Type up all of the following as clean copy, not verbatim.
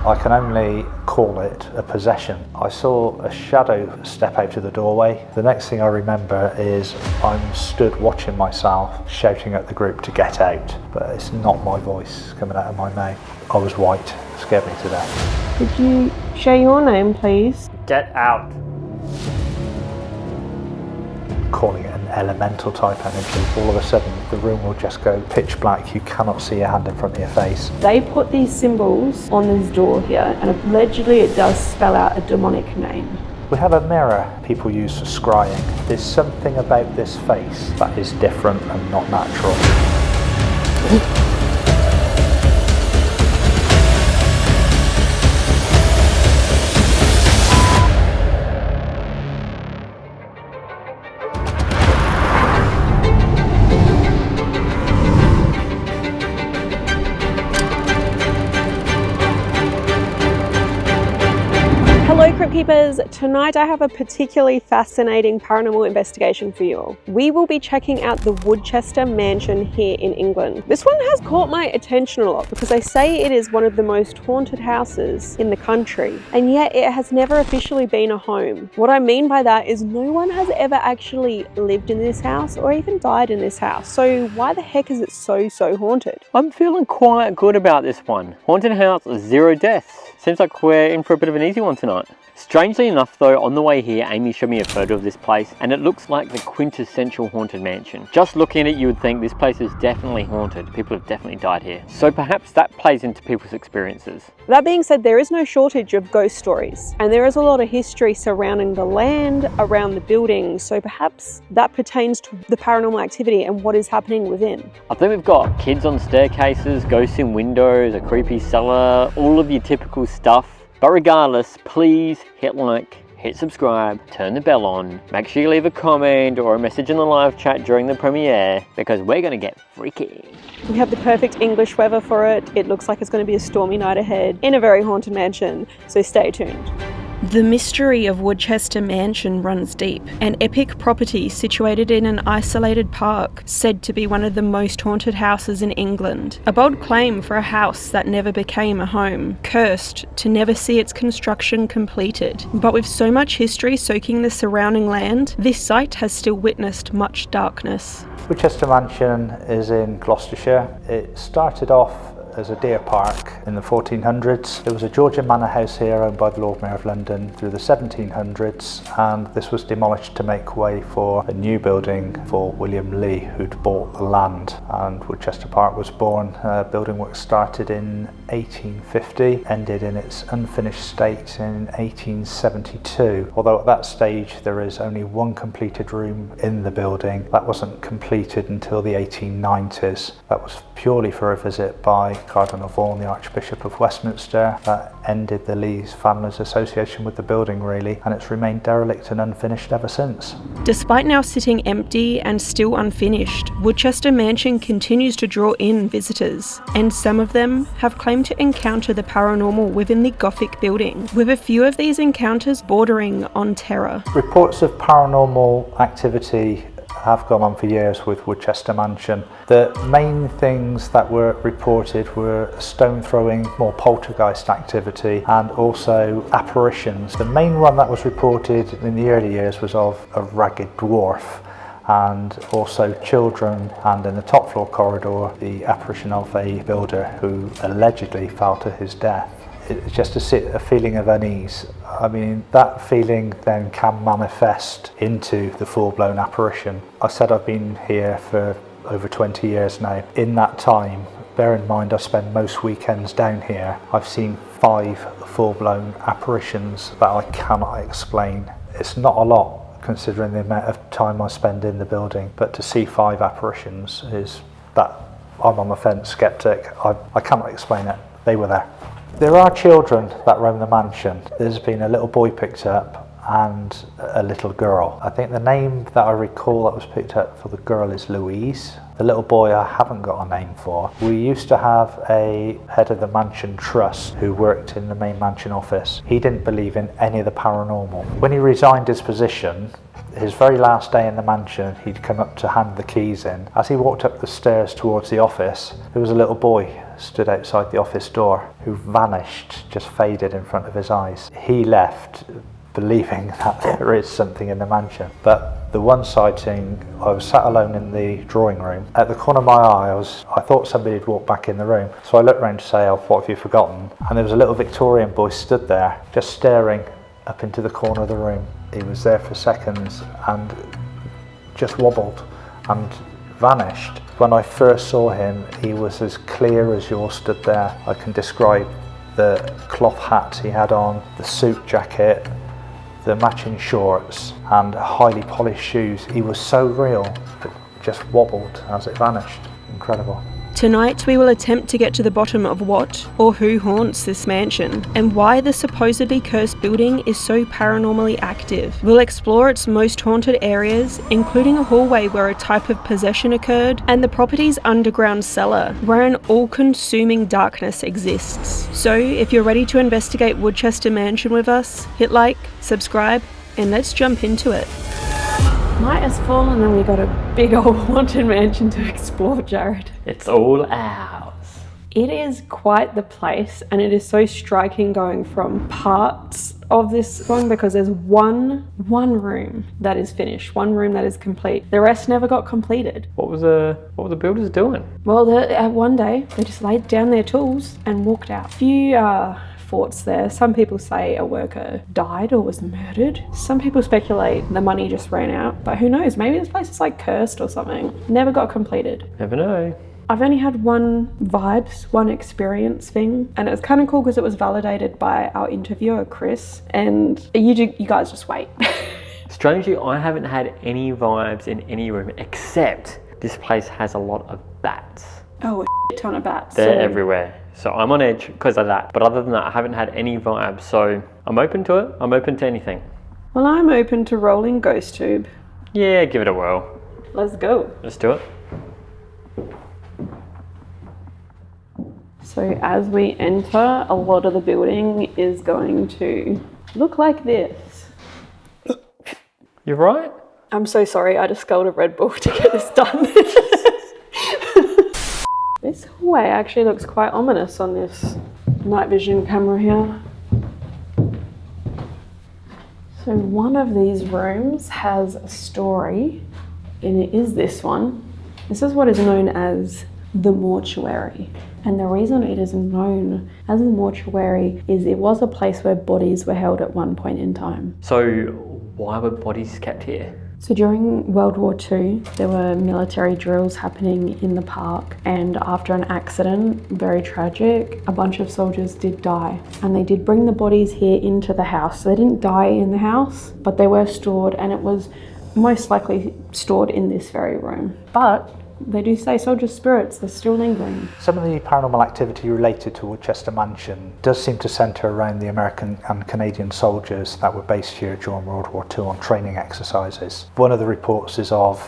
I can only call it a possession. I saw a shadow step out of the doorway. The next thing I remember is I'm stood watching myself, shouting at the group to get out, but it's not my voice coming out of my mouth. I was white, scared me to death. Could you share your name, please? Get out. Calling it an elemental type energy, all of a sudden the room will just go pitch black. You cannot see a hand in front of your face. They put these symbols on this door here, and allegedly it does spell out a demonic name. We have a mirror people use for scrying. There's something about this face that is different and not natural. Hello Crypt Keepers, tonight I have a particularly fascinating paranormal investigation for you all. We will be checking out the Woodchester Mansion here in England. This one has caught my attention a lot because they say it is one of the most haunted houses in the country, and yet it has never officially been a home. What I mean by that is no one has ever actually lived in this house or even died in this house, so why the heck is it so haunted? I'm feeling quite good about this one. Haunted house, 0 deaths. Seems like we're in for a bit of an easy one tonight. Strangely enough though, on the way here, Amy showed me a photo of this place and it looks like the quintessential haunted mansion. Just looking at it, you would think this place is definitely haunted. People have definitely died here. So perhaps that plays into people's experiences. That being said, there is no shortage of ghost stories, and there is a lot of history surrounding the land, around the building, so perhaps that pertains to the paranormal activity and what is happening within. I think we've got kids on staircases, ghosts in windows, a creepy cellar, all of your typical stuff. But regardless, please hit like, hit subscribe, turn the bell on, make sure you leave a comment or a message in the live chat during the premiere because we're going to get freaky. We have the perfect English weather for it. It looks like it's going to be a stormy night ahead in a very haunted mansion, so stay tuned. The mystery of Woodchester Mansion runs deep, an epic property situated in an isolated park, said to be one of the most haunted houses in England. A bold claim for a house that never became a home, cursed to never see its construction completed. But with so much history soaking the surrounding land, this site has still witnessed much darkness. Woodchester Mansion is in Gloucestershire. It started off as a deer park in the 1400s. There was a Georgian manor house here owned by the Lord Mayor of London through the 1700s, and this was demolished to make way for a new building for William Lee, who'd bought the land, and Woodchester Park was born. Building work started in 1850, ended in its unfinished state in 1872, although at that stage there is only one completed room in the building. That wasn't completed until the 1890s. That was purely for a visit by Cardinal Vaughan, the Archbishop of Westminster. That ended the Lees family's association with the building really, and it's remained derelict and unfinished ever since. Despite now sitting empty and still unfinished, Woodchester Mansion continues to draw in visitors, and some of them have claimed to encounter the paranormal within the Gothic building, with a few of these encounters bordering on terror. Reports of paranormal activity have gone on for years with Woodchester Mansion. The main things that were reported were stone throwing, more poltergeist activity, and also apparitions. The main one that was reported in the early years was of a ragged dwarf, and also children, and in the top floor corridor the apparition of a builder who allegedly fell to his death. It's just a feeling of unease. I mean, that feeling then can manifest into the full-blown apparition. I said I've been here for over 20 years now. In that time, bear in mind I spend most weekends down here, I've seen 5 full-blown apparitions that I cannot explain. It's not a lot considering the amount of time I spend in the building, but to see 5 apparitions is that I'm on the fence, skeptic. I cannot explain it. They were there. There are children that roam the mansion. There's been a little boy picked up and a little girl. I think the name that I recall that was picked up for the girl is Louise. The little boy I haven't got a name for. We used to have a head of the mansion trust who worked in the main mansion office. He didn't believe in any of the paranormal. When he resigned his position, his very last day in the mansion, he'd come up to hand the keys in. As he walked up the stairs towards the office, there was a little boy stood outside the office door, who vanished, just faded in front of his eyes. He left believing that there is something in the mansion. But the one sighting, I was sat alone in the drawing room. At the corner of my eye, I thought somebody had walked back in the room. So I looked around to say, oh, what have you forgotten? And there was a little Victorian boy stood there, just staring up into the corner of the room. He was there for seconds and just wobbled and vanished. When I first saw him, he was as clear as yours stood there. I can describe the cloth hat he had on, the suit jacket, the matching shorts and highly polished shoes. He was so real, but just wobbled as it vanished. Incredible. Tonight we will attempt to get to the bottom of what or who haunts this mansion and why the supposedly cursed building is so paranormally active. We'll explore its most haunted areas, including a hallway where a type of possession occurred and the property's underground cellar, where an all-consuming darkness exists. So if you're ready to investigate Woodchester Mansion with us, hit like, subscribe, and let's jump into it. Night has fallen and we got a big old haunted mansion to explore, Jared. It's all ours. It is quite the place, and it is so striking going from parts of this one, because there's one room that is finished, one room that is complete. The rest never got completed. What were the builders doing? Well, one day they just laid down their tools and walked out. Few thoughts there. Some people say a worker died or was murdered. Some people speculate the money just ran out, but who knows? Maybe this place is like cursed or something. Never got completed. Never know. I've only had one experience thing, and it was kind of cool because it was validated by our interviewer, Chris, and you guys just wait. Strangely, I haven't had any vibes in any room except this place has a lot of bats. Oh, a shit ton of bats. They're everywhere. So I'm on edge because of that. But other than that, I haven't had any vibes. So I'm open to it. I'm open to anything. Well, I'm open to rolling GhostTube. Yeah, give it a whirl. Let's go. Let's do it. So as we enter, a lot of the building is going to look like this. You're right. I'm so sorry. I just sculled a Red Bull to get this done. This hallway actually looks quite ominous on this night vision camera here. So one of these rooms has a story, and it is this one. This is what is known as the Mortuary. And the reason it is known as a mortuary is it was a place where bodies were held at one point in time. So why were bodies kept here? So during World War II, there were military drills happening in the park, and after an accident, very tragic, a bunch of soldiers did die, and they did bring the bodies here into the house. So they didn't die in the house, but they were stored, and it was most likely stored in this very room. But they do say soldier spirits are still lingering. Some of the paranormal activity related to Woodchester Mansion does seem to centre around the American and Canadian soldiers that were based here during World War II on training exercises. One of the reports is of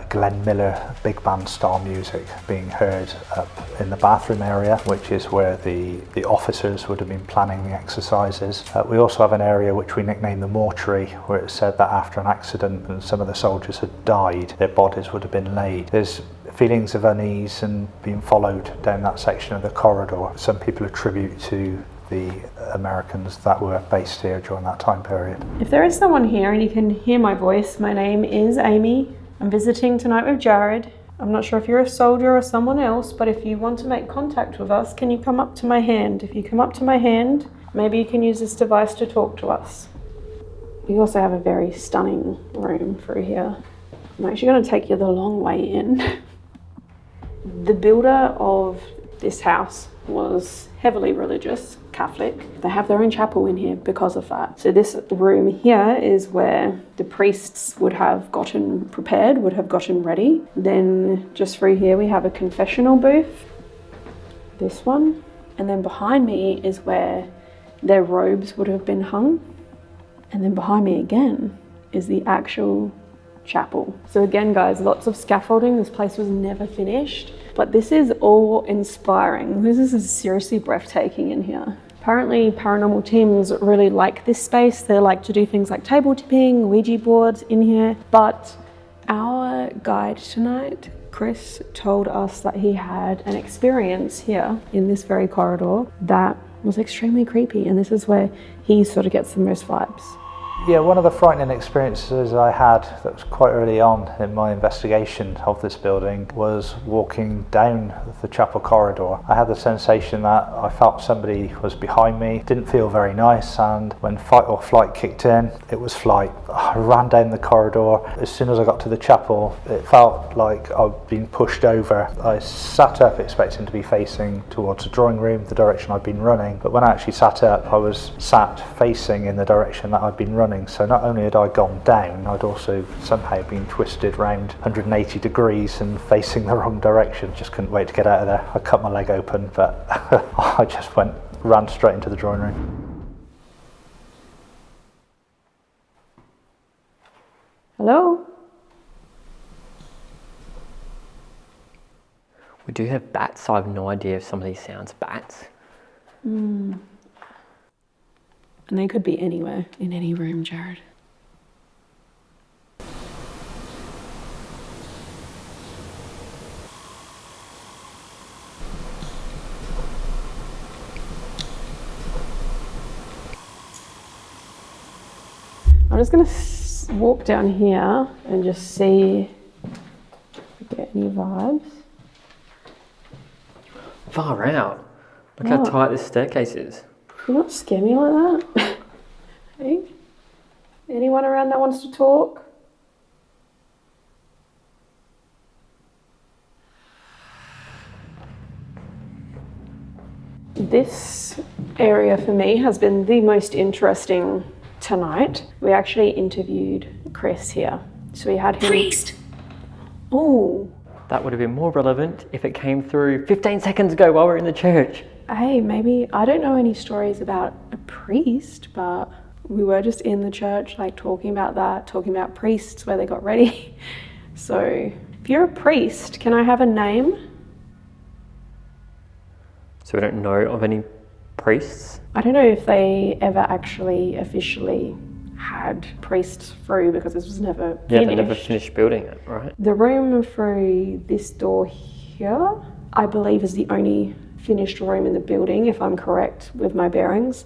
Glenn Miller big band style music being heard up in the bathroom area, which is where the officers would have been planning the exercises. We also have an area which we nicknamed the Mortuary, where it said that after an accident and some of the soldiers had died, their bodies would have been laid. There's feelings of unease and being followed down that section of the corridor. Some people attribute to the Americans that were based here during that time period. If there is someone here and you can hear my voice, my name is Amy. I'm visiting tonight with Jared. I'm not sure if you're a soldier or someone else, but if you want to make contact with us, can you come up to my hand? If you come up to my hand, maybe you can use this device to talk to us. We also have a very stunning room through here. I'm actually going to take you the long way in. The builder of this house was heavily religious, Catholic. They have their own chapel in here because of that. So this room here is where the priests would have gotten prepared, would have gotten ready. Then just through here we have a confessional booth, this one. And then behind me is where their robes would have been hung. And then behind me again is the actual chapel. So again, guys, lots of scaffolding. This place was never finished, but this is awe-inspiring. This is seriously breathtaking in here. Apparently, paranormal teams really like this space. They like to do things like table tipping, Ouija boards in here, but our guide tonight Chris told us that he had an experience here in this very corridor that was extremely creepy, and this is where he sort of gets the most vibes. Yeah, one of the frightening experiences I had that was quite early on in my investigation of this building was walking down the chapel corridor. I had the sensation that I felt somebody was behind me. Didn't feel very nice, and when fight or flight kicked in, it was flight. I ran down the corridor. As soon as I got to the chapel, it felt like I'd been pushed over. I sat up expecting to be facing towards the drawing room, the direction I'd been running, but when I actually sat up, I was sat facing in the direction that I'd been running. So not only had I gone down, I'd also somehow been twisted round 180 degrees and facing the wrong direction. Just couldn't wait to get out of there. I cut my leg open, but I just ran straight into the drawing room. Hello? We do have bats, so I have no idea if some of these sounds bats. And they could be anywhere, in any room, Jared. I'm just going to walk down here and just see if we get any vibes. Far out. Look how tight this staircase is. You're not scare me like that. Hey? Anyone around that wants to talk? This area for me has been the most interesting tonight. We actually interviewed Chris here. So we had him. Priest! Oh. That would have been more relevant if it came through 15 seconds ago while we were in the church. Hey, maybe, I don't know any stories about a priest, but we were just in the church, like talking about that, talking about priests, where they got ready. So, if you're a priest, can I have a name? So we don't know of any priests? I don't know if they ever actually officially had priests through, because this was never finished. Yeah, they never finished building it, right? The room through this door here, I believe, is the only finished room in the building, if I'm correct with my bearings.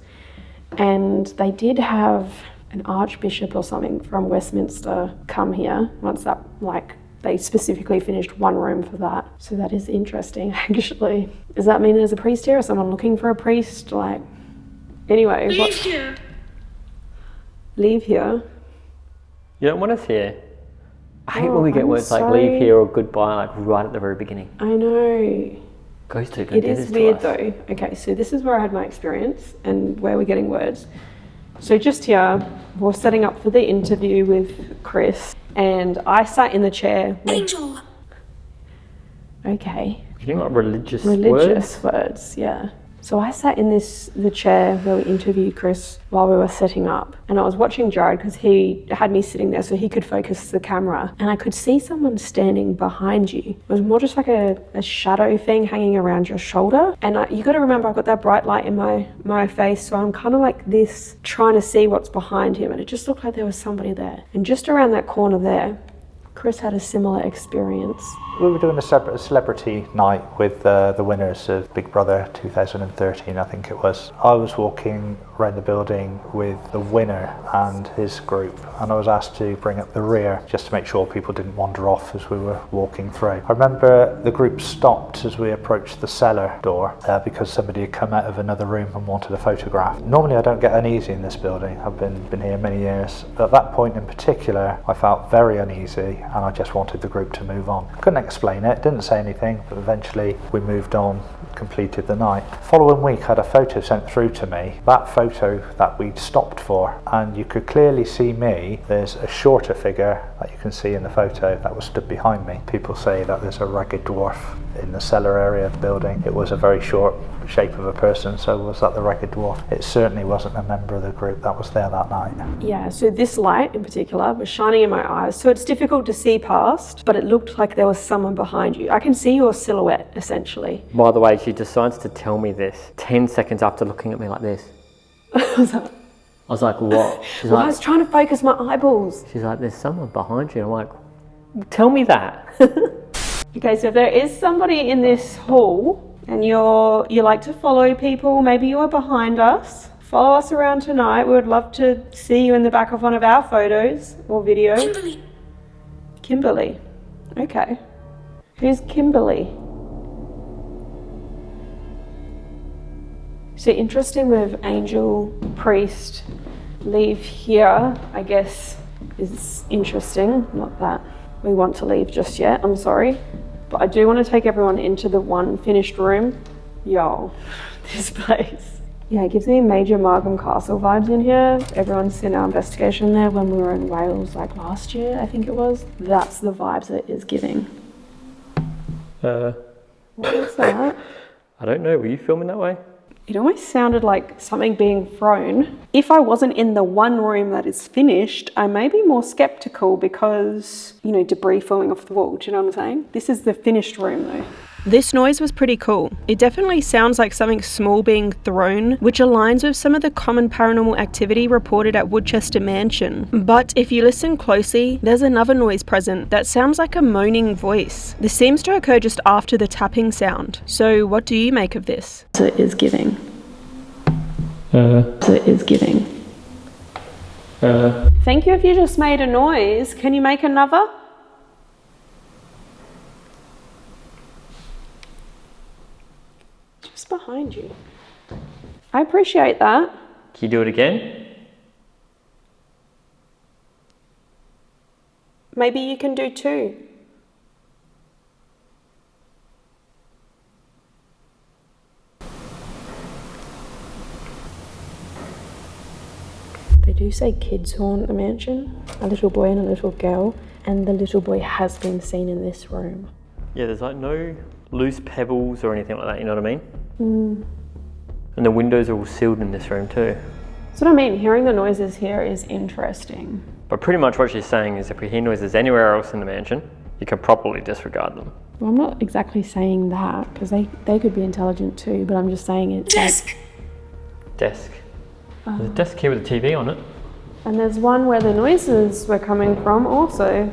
And they did have an archbishop or something from Westminster come here once that, like, they specifically finished one room for that. So that is interesting, actually. Does that mean there's a priest here, or someone looking for a priest? Like, anyway. Leave here! Leave here? You don't want us here. I hate when we get I'm words like sorry. leave here or goodbye, like right at the very beginning. I know. Ghost to It is weird though. Okay, so this is where I had my experience and where we're getting words. So just here, we're setting up for the interview with Chris, and I sat in the chair. Angel! You're Okay. getting like religious Words, yeah. So I sat in the chair where we interviewed Chris while we were setting up, and I was watching Jared because he had me sitting there so he could focus the camera, and I could see someone standing behind you. It was more just like a shadow thing hanging around your shoulder, and you got to remember I've got that bright light in my face, so I'm kind of like this trying to see what's behind him, and it just looked like there was somebody there. And just around that corner there, Chris had a similar experience. We were doing a celebrity night with the winners of Big Brother 2013, I think it was. I was walking around the building with the winner and his group, and I was asked to bring up the rear just to make sure people didn't wander off as we were walking through. I remember the group stopped as we approached the cellar door because somebody had come out of another room and wanted a photograph. Normally I don't get uneasy in this building. I've been here many years. But at that point in particular, I felt very uneasy, and I just wanted the group to move on. Couldn't explain it, didn't say anything, but eventually we moved on, completed the night. Following week I had a photo sent through to me, that photo that we'd stopped for, and you could clearly see me. There's a shorter figure that you can see in the photo that was stood behind me. People say that there's a ragged dwarf in the cellar area of the building. It was a very short shape of a person, so was that the ragged dwarf? It certainly wasn't a member of the group that was there that night. Yeah, so this light in particular was shining in my eyes, so it's difficult to see past, but it looked like there was someone behind you. I can see your silhouette, essentially. By the way, she decides to tell me this 10 seconds after looking at me like this. I was like, what? She's Well, like, I was trying to focus my eyeballs. she's like, there's someone behind you. I'm like, tell me that. Okay, so if there is somebody in this hall and you like to follow people, maybe you are behind us, follow us around tonight. We would love to see you in the back of one of our photos or video. Kimberly. Kimberly. Okay. Who's Kimberly? So interesting with angel, priest, leave here, I guess, is interesting. Not that we want to leave just yet, I'm sorry. But I do want to take everyone into the one finished room. Yo, this place. Yeah, it gives me major Markham Castle vibes in here. Everyone's seen our investigation there when we were in Wales, like last year, I think it was. That's the vibes it is giving. What is that? I don't know, were you filming that way? It almost sounded like something being thrown. If I wasn't in the one room that is finished, I may be more skeptical because, you know, debris falling off the wall. Do you know what I'm saying? This is the finished room though. This noise was pretty cool. It definitely sounds like something small being thrown, which aligns with some of the common paranormal activity reported at Woodchester Mansion. But if you listen closely, there's another noise present that sounds like a moaning voice. This seems to occur just after the tapping sound. So what do you make of this? It is giving. It is giving. Thank you if you just made a noise. Can you make another? Just behind you. I appreciate that. Can you do it again? Maybe you can do two. They do say kids haunt the mansion, a little boy and a little girl, and the little boy has been seen in this room. Yeah, there's like no loose pebbles or anything like that, you know what I mean? And the windows are all sealed in this room too. That's what I mean, hearing the noises here is interesting. But pretty much what she's saying is if we hear noises anywhere else in the mansion, you can properly disregard them. Well, I'm not exactly saying that, because they could be intelligent too, but I'm just saying it's Desk. like... Desk. There's a desk here with a TV on it. And there's one where the noises were coming from also.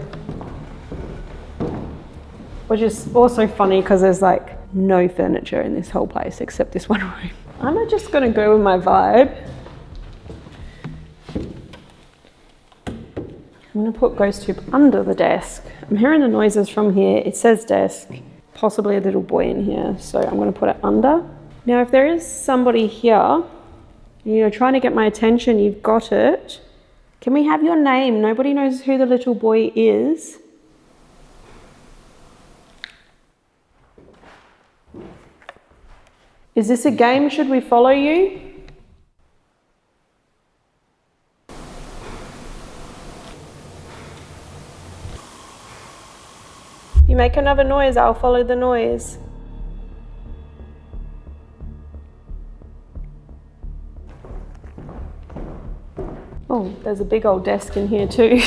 Which is also funny because there's like no furniture in this whole place except this one room. I'm just gonna go with my vibe. I'm gonna put GhostTube under the desk. I'm hearing the noises from here. It says desk, possibly a little boy in here. So I'm gonna put it under. Now, if there is somebody here, you're trying to get my attention, you've got it. Can we have your name? Nobody knows who the little boy is. Is this a game? Should we follow you? You make another noise, I'll follow the noise. Oh, there's a big old desk in here too.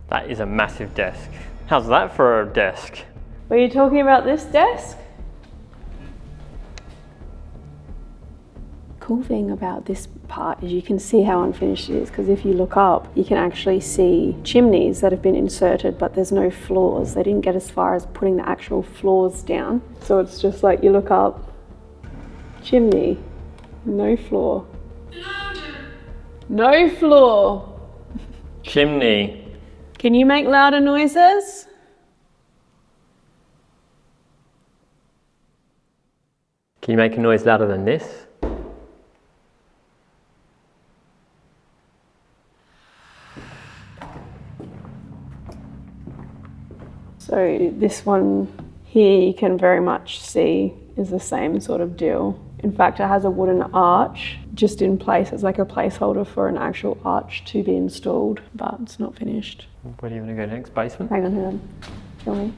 That is a massive desk. How's that for a desk? Were you talking about this desk? Cool thing about this part is you can see how unfinished it is, because if you look up, you can actually see chimneys that have been inserted, but there's no floors. They didn't get as far as putting the actual floors down. So it's just like you look up, chimney, no floor. No floor. Chimney. Can you make louder noises? Can you make a noise louder than this? So this one here you can very much see is the same sort of deal. In fact, it has a wooden arch just in place as like a placeholder for an actual arch to be installed, but it's not finished. Where do you want to go next? Basement? Hang on. Tell me.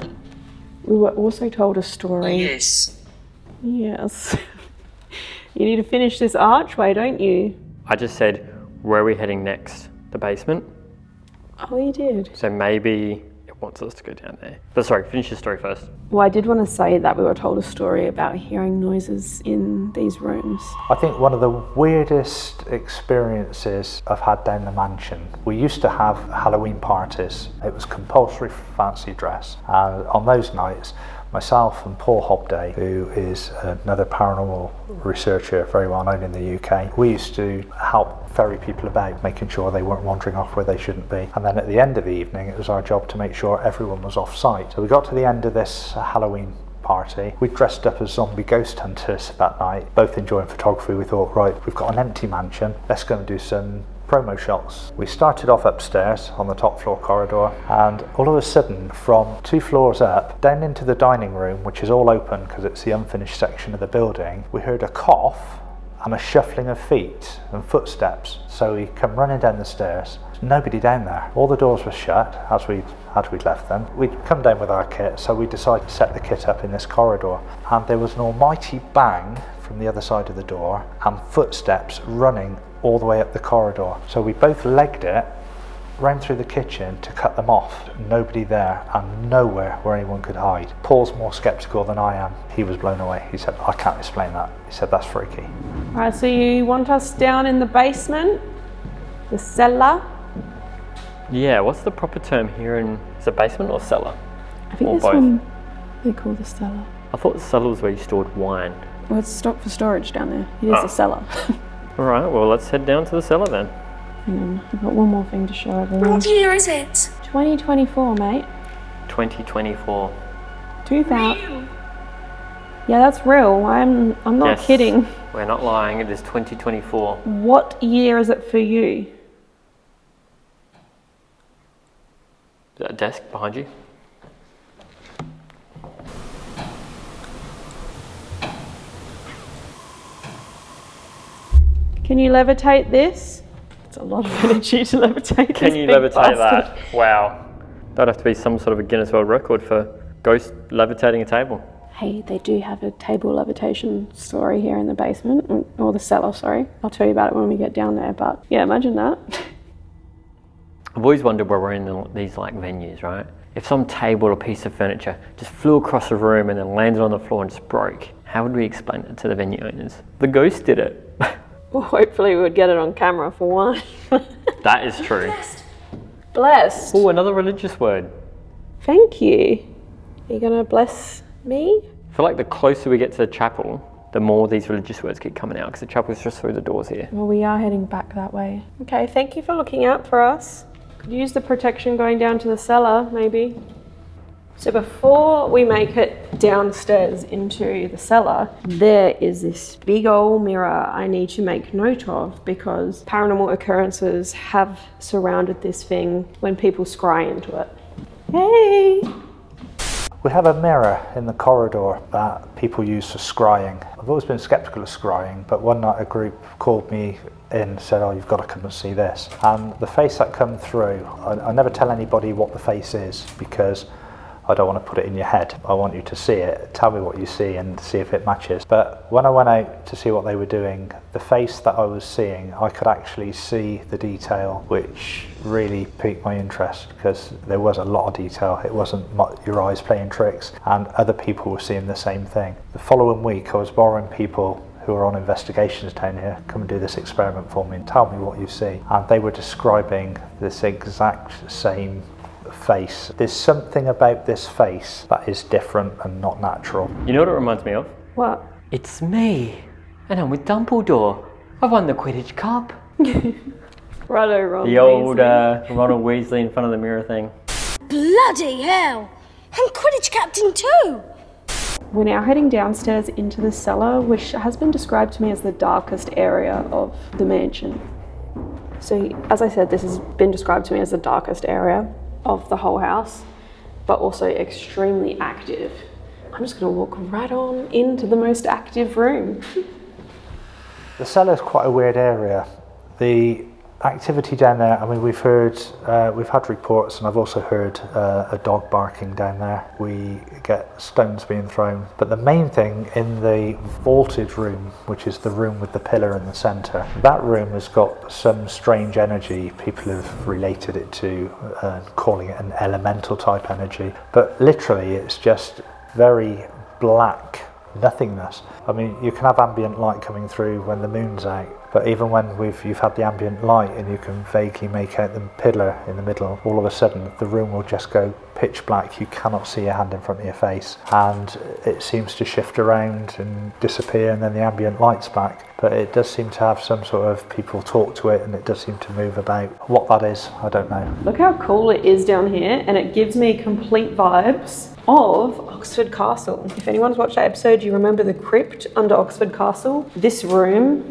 We were also told a story. Yes. Yes. You need to finish this archway, don't you? I just said, where are we heading next? The basement? Oh, you did. So maybe it wants us to go down there. But sorry, finish your story first. Well, I did want to say that we were told a story about hearing noises in these rooms. I think one of the weirdest experiences I've had down the mansion, we used to have Halloween parties. It was compulsory fancy dress. And on those nights, myself and Paul Hobday, who is another paranormal researcher very well known in the UK, we used to help ferry people about, making sure they weren't wandering off where they shouldn't be. And then at the end of the evening, it was our job to make sure everyone was off site. So we got to the end of this Halloween party. We dressed up as zombie ghost hunters that night, both enjoying photography. We thought, right, we've got an empty mansion, let's go and do some promo shots. We started off upstairs on the top floor corridor, and all of a sudden, from 2 floors up, down into the dining room, which is all open because it's the unfinished section of the building, we heard a cough and a shuffling of feet and footsteps. So we come running down the stairs. There's nobody down there. All the doors were shut as we'd left them. We'd come down with our kit, so we decided to set the kit up in this corridor. And there was an almighty bang from the other side of the door and footsteps running all the way up the corridor. So we both legged it, ran through the kitchen to cut them off. Nobody there and nowhere where anyone could hide. Paul's more sceptical than I am. He was blown away. He said, I can't explain that. He said, that's freaky. All right, so you want us down in the basement, the cellar? Yeah, what's the proper term here? Is it basement or cellar? I think or this both? one they call the cellar. I thought the cellar was where you stored wine. Well, it's stocked for storage down there. It is the cellar. All right, well, let's head down to the cellar then. Hang on, I've got one more thing to show everyone. What year is it? 2024, mate. 2024. 2000. Yeah, that's real. I'm not Yes, kidding. We're not lying, it is 2024. What year is it for you? Is that a desk behind you? Can you levitate this? It's a lot of energy to levitate. Can this you big levitate bastard. that? Wow. That'd have to be some sort of a Guinness World Record for ghost levitating a table. Hey, they do have a table levitation story here in the basement, or the cellar, sorry. I'll tell you about it when we get down there, but yeah, imagine that. I've always wondered where we're in these like venues, right? If some table or piece of furniture just flew across the room and then landed on the floor and just broke, how would we explain it to the venue owners? The ghost did it. Well, hopefully we would get it on camera for one. That is true. Blessed. Oh, another religious word. Thank you. Are you going to bless me? I feel like the closer we get to the chapel, the more these religious words keep coming out, because the chapel's just through the doors here. Well, we are heading back that way. Okay, thank you for looking out for us. Could use the protection going down to the cellar, maybe. So before we make it downstairs into the cellar, there is this big old mirror I need to make note of, because paranormal occurrences have surrounded this thing when people scry into it. Hey! We have a mirror in the corridor that people use for scrying. I've always been sceptical of scrying, but one night a group called me in and said, oh, you've got to come and see this. And the face that come through, I never tell anybody what the face is, because I don't want to put it in your head. I want you to see it, tell me what you see and see if it matches. But when I went out to see what they were doing, the face that I was seeing, I could actually see the detail, which really piqued my interest, because there was a lot of detail. It wasn't your eyes playing tricks, and other people were seeing the same thing. The following week, I was borrowing people who are on investigations down here, come and do this experiment for me and tell me what you see. And they were describing this exact same face. There's something about this face that is different and not natural. You know what it reminds me of? What? It's me, and I'm with Dumbledore. I won the Quidditch Cup. Righto, Ron. The old Weasley. Ronald Weasley in front of the mirror thing. Bloody hell! I'm Quidditch captain too! We're now heading downstairs into the cellar, which has been described to me as the darkest area of the mansion. So, as I said, this has been described to me as the darkest area of the whole house, but also extremely active. I'm just going to walk right on into the most active room. The cellar is quite a weird area. The Activity down there, I mean, we've had reports, and I've also heard a dog barking down there. We get stones being thrown, but the main thing in the vaulted room, which is the room with the pillar in the centre, that room has got some strange energy. People have related it to calling it an elemental type energy, but literally it's just very black nothingness. I mean, you can have ambient light coming through when the moon's out, but even when you've had the ambient light and you can vaguely make out the pillar in the middle, all of a sudden the room will just go pitch black. You cannot see a hand in front of your face, and it seems to shift around and disappear, and then the ambient light's back. But it does seem to have some sort of, people talk to it, and it does seem to move about. What that is, I don't know. Look how cool it is down here, and it gives me complete vibes of Oxford Castle. If anyone's watched that episode, you remember the crypt under Oxford Castle? This room.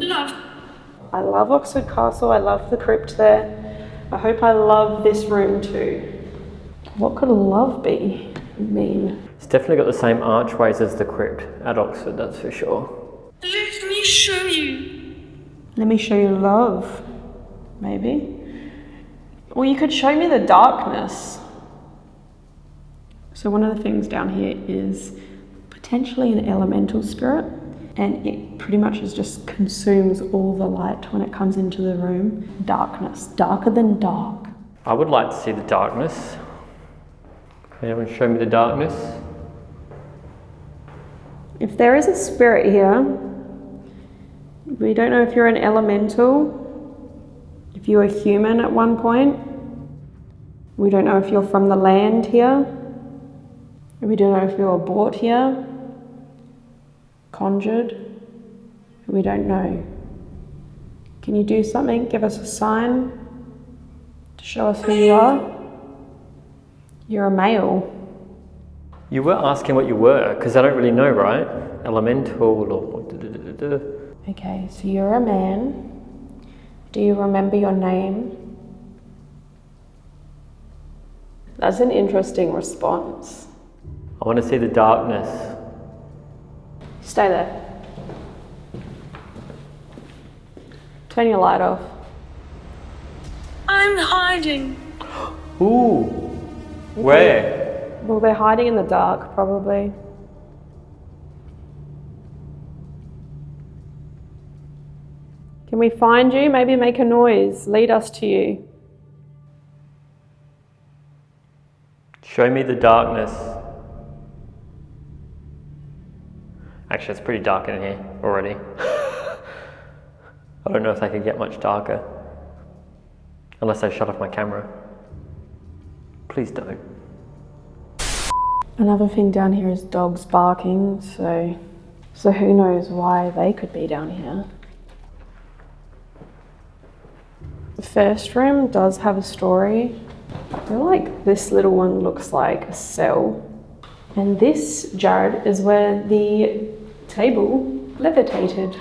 I love Oxford Castle, I love the crypt there. I hope I love this room too. What could love mean? It's definitely got the same archways as the crypt at Oxford, that's for sure. Let me show you. Let me show you love, maybe. Or you could show me the darkness. So one of the things down here is potentially an elemental spirit, and it pretty much just consumes all the light when it comes into the room. Darkness, darker than dark. I would like to see the darkness. Can anyone show me the darkness? If there is a spirit here, we don't know if you're an elemental, if you were human at one point. We don't know if you're from the land here. We don't know if you were brought here, conjured. We don't know. Can you do something? Give us a sign to show us who you are? You're a male. You were asking what you were, because I don't really know, right? Elemental or... Okay, so you're a man. Do you remember your name? That's an interesting response. I want to see the darkness. Stay there. Turn your light off. I'm hiding. Ooh! Where? Well, they're hiding in the dark, probably. Can we find you? Maybe make a noise. Lead us to you. Show me the darkness. Actually, it's pretty dark in here already. I don't know if they could get much darker. Unless I shut off my camera. Please don't. Another thing down here is dogs barking, so who knows why they could be down here. The first room does have a story. I feel like this little one looks like a cell. And this, Jared, is where the table levitated.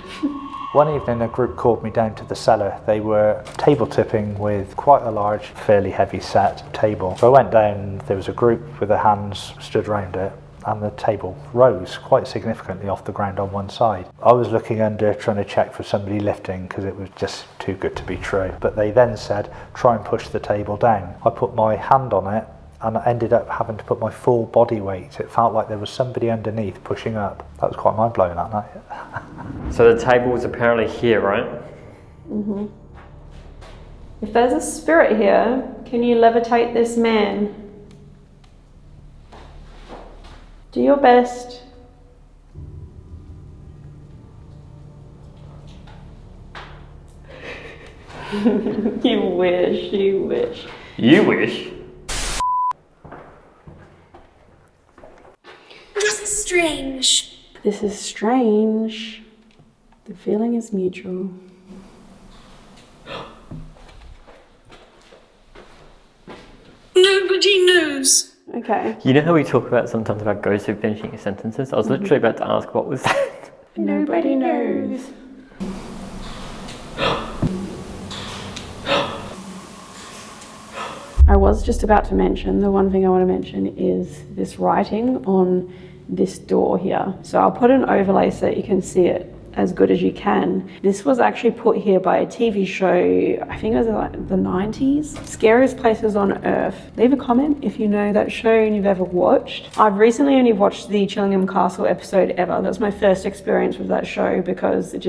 One evening a group called me down to the cellar. They were table tipping with quite a large, fairly heavy set table. So I went down, there was a group with their hands stood around it, and the table rose quite significantly off the ground on one side. I was looking under, trying to check for somebody lifting, because it was just too good to be true. But they then said, try and push the table down. I put my hand on it, and I ended up having to put my full body weight. It felt like there was somebody underneath pushing up. That was quite mind-blowing that night. So the table was apparently here, right? Mm-hmm. If there's a spirit here, can you levitate this man? Do your best. You wish, you wish. You wish? This is strange. This is strange. The feeling is mutual. Nobody knows. Okay. You know how we talk about sometimes about ghosts who finishing sentences? I was literally about to ask what was that? Nobody knows. I was just about to mention, the one thing I want to mention is this writing on this door here. So I'll put an overlay so that you can see it. as good as you can. This was actually put here by a TV show, I think it was like the 90s. Scariest Places on Earth. Leave a comment if you know that show and you've ever watched. I've recently only watched the Chillingham Castle episode ever. That was my first experience with that show because I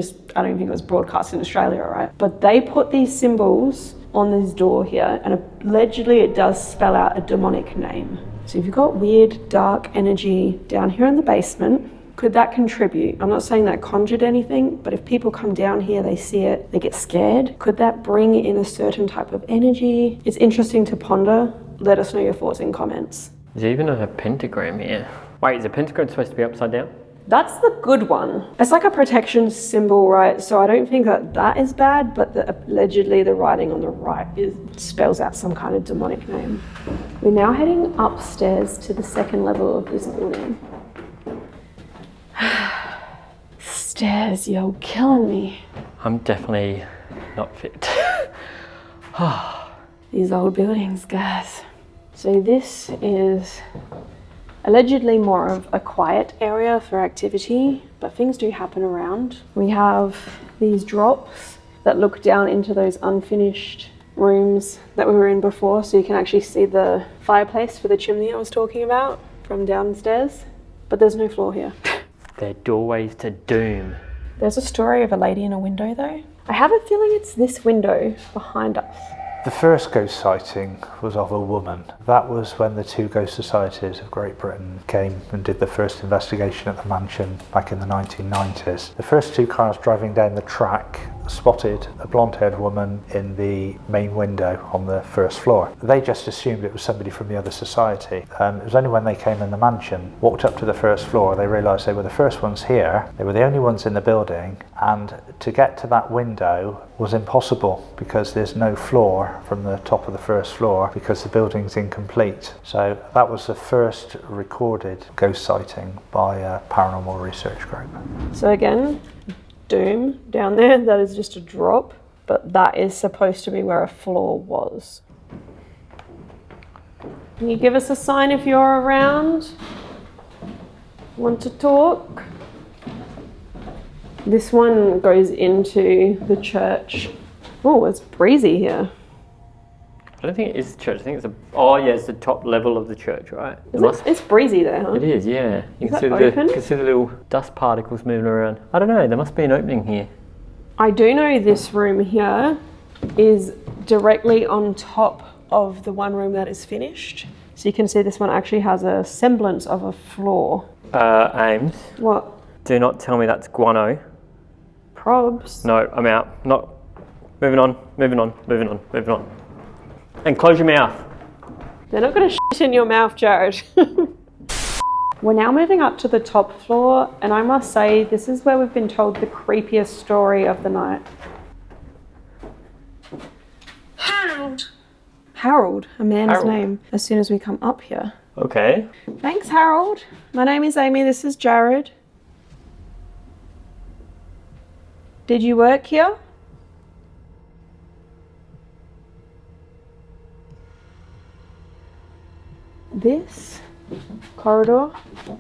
don't think it was broadcast in Australia, right? But they put these symbols on this door here, and allegedly it does spell out a demonic name. So if you've got weird dark energy down here in the basement, could that contribute? I'm not saying that conjured anything, but if people come down here, they see it, they get scared, could that bring in a certain type of energy? It's interesting to ponder. Let us know your thoughts in comments. There's even a pentagram here. Wait, is the pentagram supposed to be upside down? That's the good one. It's like a protection symbol, right? So I don't think that is bad, but allegedly the writing on the right spells out some kind of demonic name. We're now heading upstairs to the second level of this building. Stairs, you're killing me. I'm definitely not fit. These old buildings, guys. So this is allegedly more of a quiet area for activity, but things do happen around. We have these drops that look down into those unfinished rooms that we were in before, so you can actually see the fireplace for the chimney I was talking about from downstairs, but there's no floor here. They're doorways to doom. There's a story of a lady in a window though. I have a feeling it's this window behind us. The first ghost sighting was of a woman. That was when the two ghost societies of Great Britain came and did the first investigation at the mansion back in the 1990s. The first two cars driving down the track spotted a blonde-haired woman in the main window on the first floor. They just assumed it was somebody from the other society. It was only when they came in the mansion, walked up to the first floor, they realised they were the first ones here, they were the only ones in the building, and to get to that window was impossible because there's no floor from the top of the first floor because the building's incomplete. So that was the first recorded ghost sighting by a paranormal research group. So again, doom down there, that is just a drop, but that is supposed to be where a floor was. Can you give us a sign if you're around? Want to talk? This one goes into the church. Oh, it's breezy here. I don't think it is the church. I think it's the top level of the church, right? It's breezy there, huh? It is, yeah. You can see the little dust particles moving around. I don't know, there must be an opening here. I do know this room here is directly on top of the one room that is finished. So you can see this one actually has a semblance of a floor. Ames. What? Do not tell me that's guano. Probs. No, I'm out. Not. Moving on. And close your mouth. They're not going to shit in your mouth, Jared. We're now moving up to the top floor, and I must say, this is where we've been told the creepiest story of the night. Harold. Harold, a man's name, as soon as we come up here. Okay. Thanks, Harold. My name is Amy, this is Jared. Did you work here? This corridor,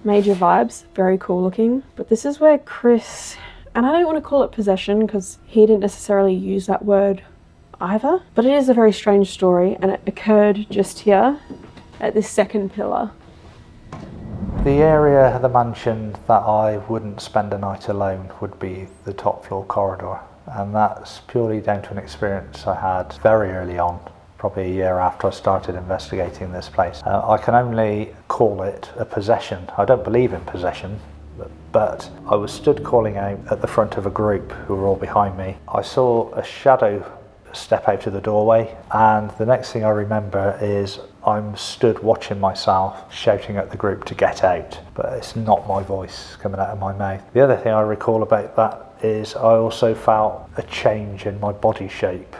major vibes, very cool looking. But this is where Chris, and I don't want to call it possession because he didn't necessarily use that word either, but it is a very strange story and it occurred just here at this second pillar. The area of the mansion that I wouldn't spend a night alone would be the top floor corridor, and that's purely down to an experience I had very early on, probably a year after I started investigating this place. I can only call it a possession. I don't believe in possession, but I was stood calling out at the front of a group who were all behind me. I saw a shadow step out of the doorway, and the next thing I remember is I'm stood watching myself shouting at the group to get out, but it's not my voice coming out of my mouth. The other thing I recall about that is I also felt a change in my body shape.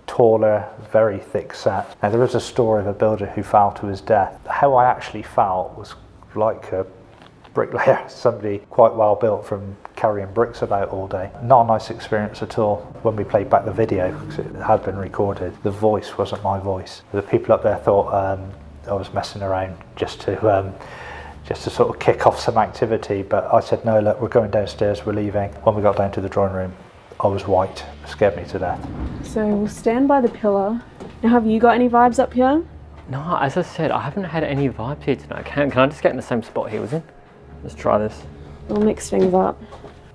Taller, very thick set. Now there is a story of a builder who fell to his death. How I actually felt was like a bricklayer, somebody quite well built from carrying bricks about all day. Not a nice experience at all. When we played back the video, because it had been recorded, the voice wasn't my voice. The people up there thought I was messing around just to just to sort of kick off some activity. But I said, no, look, we're going downstairs, we're leaving. When we got down to the drawing room, I was white. It scared me to death. So we'll stand by the pillar. Now, have you got any vibes up here? No, as I said, I haven't had any vibes here tonight. Can I just get in the same spot he was in? Let's try this. We'll mix things up.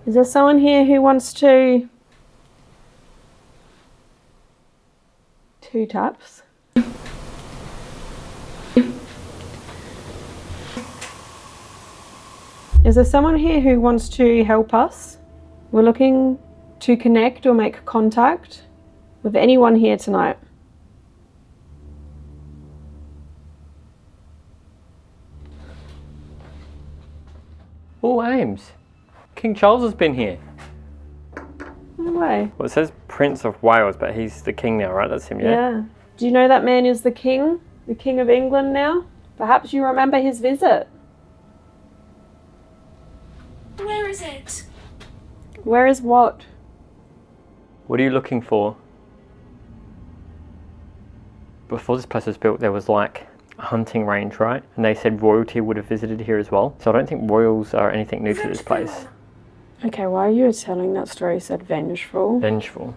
Is there someone here who wants to... 2 taps? Is there someone here who wants to help us? We're looking to connect or make contact with anyone here tonight. Oh, Ames. King Charles has been here. No way. Well, it says Prince of Wales, but he's the king now, right? That's him, yeah? Yeah. Do you know that man is the king? The king of England now? Perhaps you remember his visit. Where is it? Where is what? What are you looking for? Before this place was built, there was like a hunting range, right? And they said royalty would have visited here as well. So I don't think royals are anything new to this place. Okay, while you were telling that story, you said vengeful. Vengeful.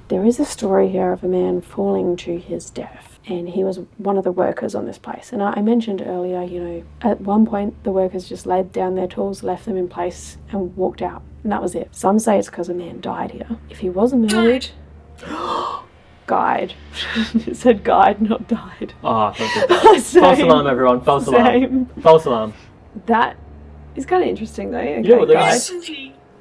There is a story here of a man falling to his death, and he was one of the workers on this place. And I mentioned earlier, you know, at one point the workers just laid down their tools, left them in place, and walked out. And that was it. Some say it's because a man died here. If he was murdered... Guide. It said guide, not died. Oh, false alarm, everyone. False alarm. False alarm. That is kind of interesting, though. Okay, Yeah, well, guide.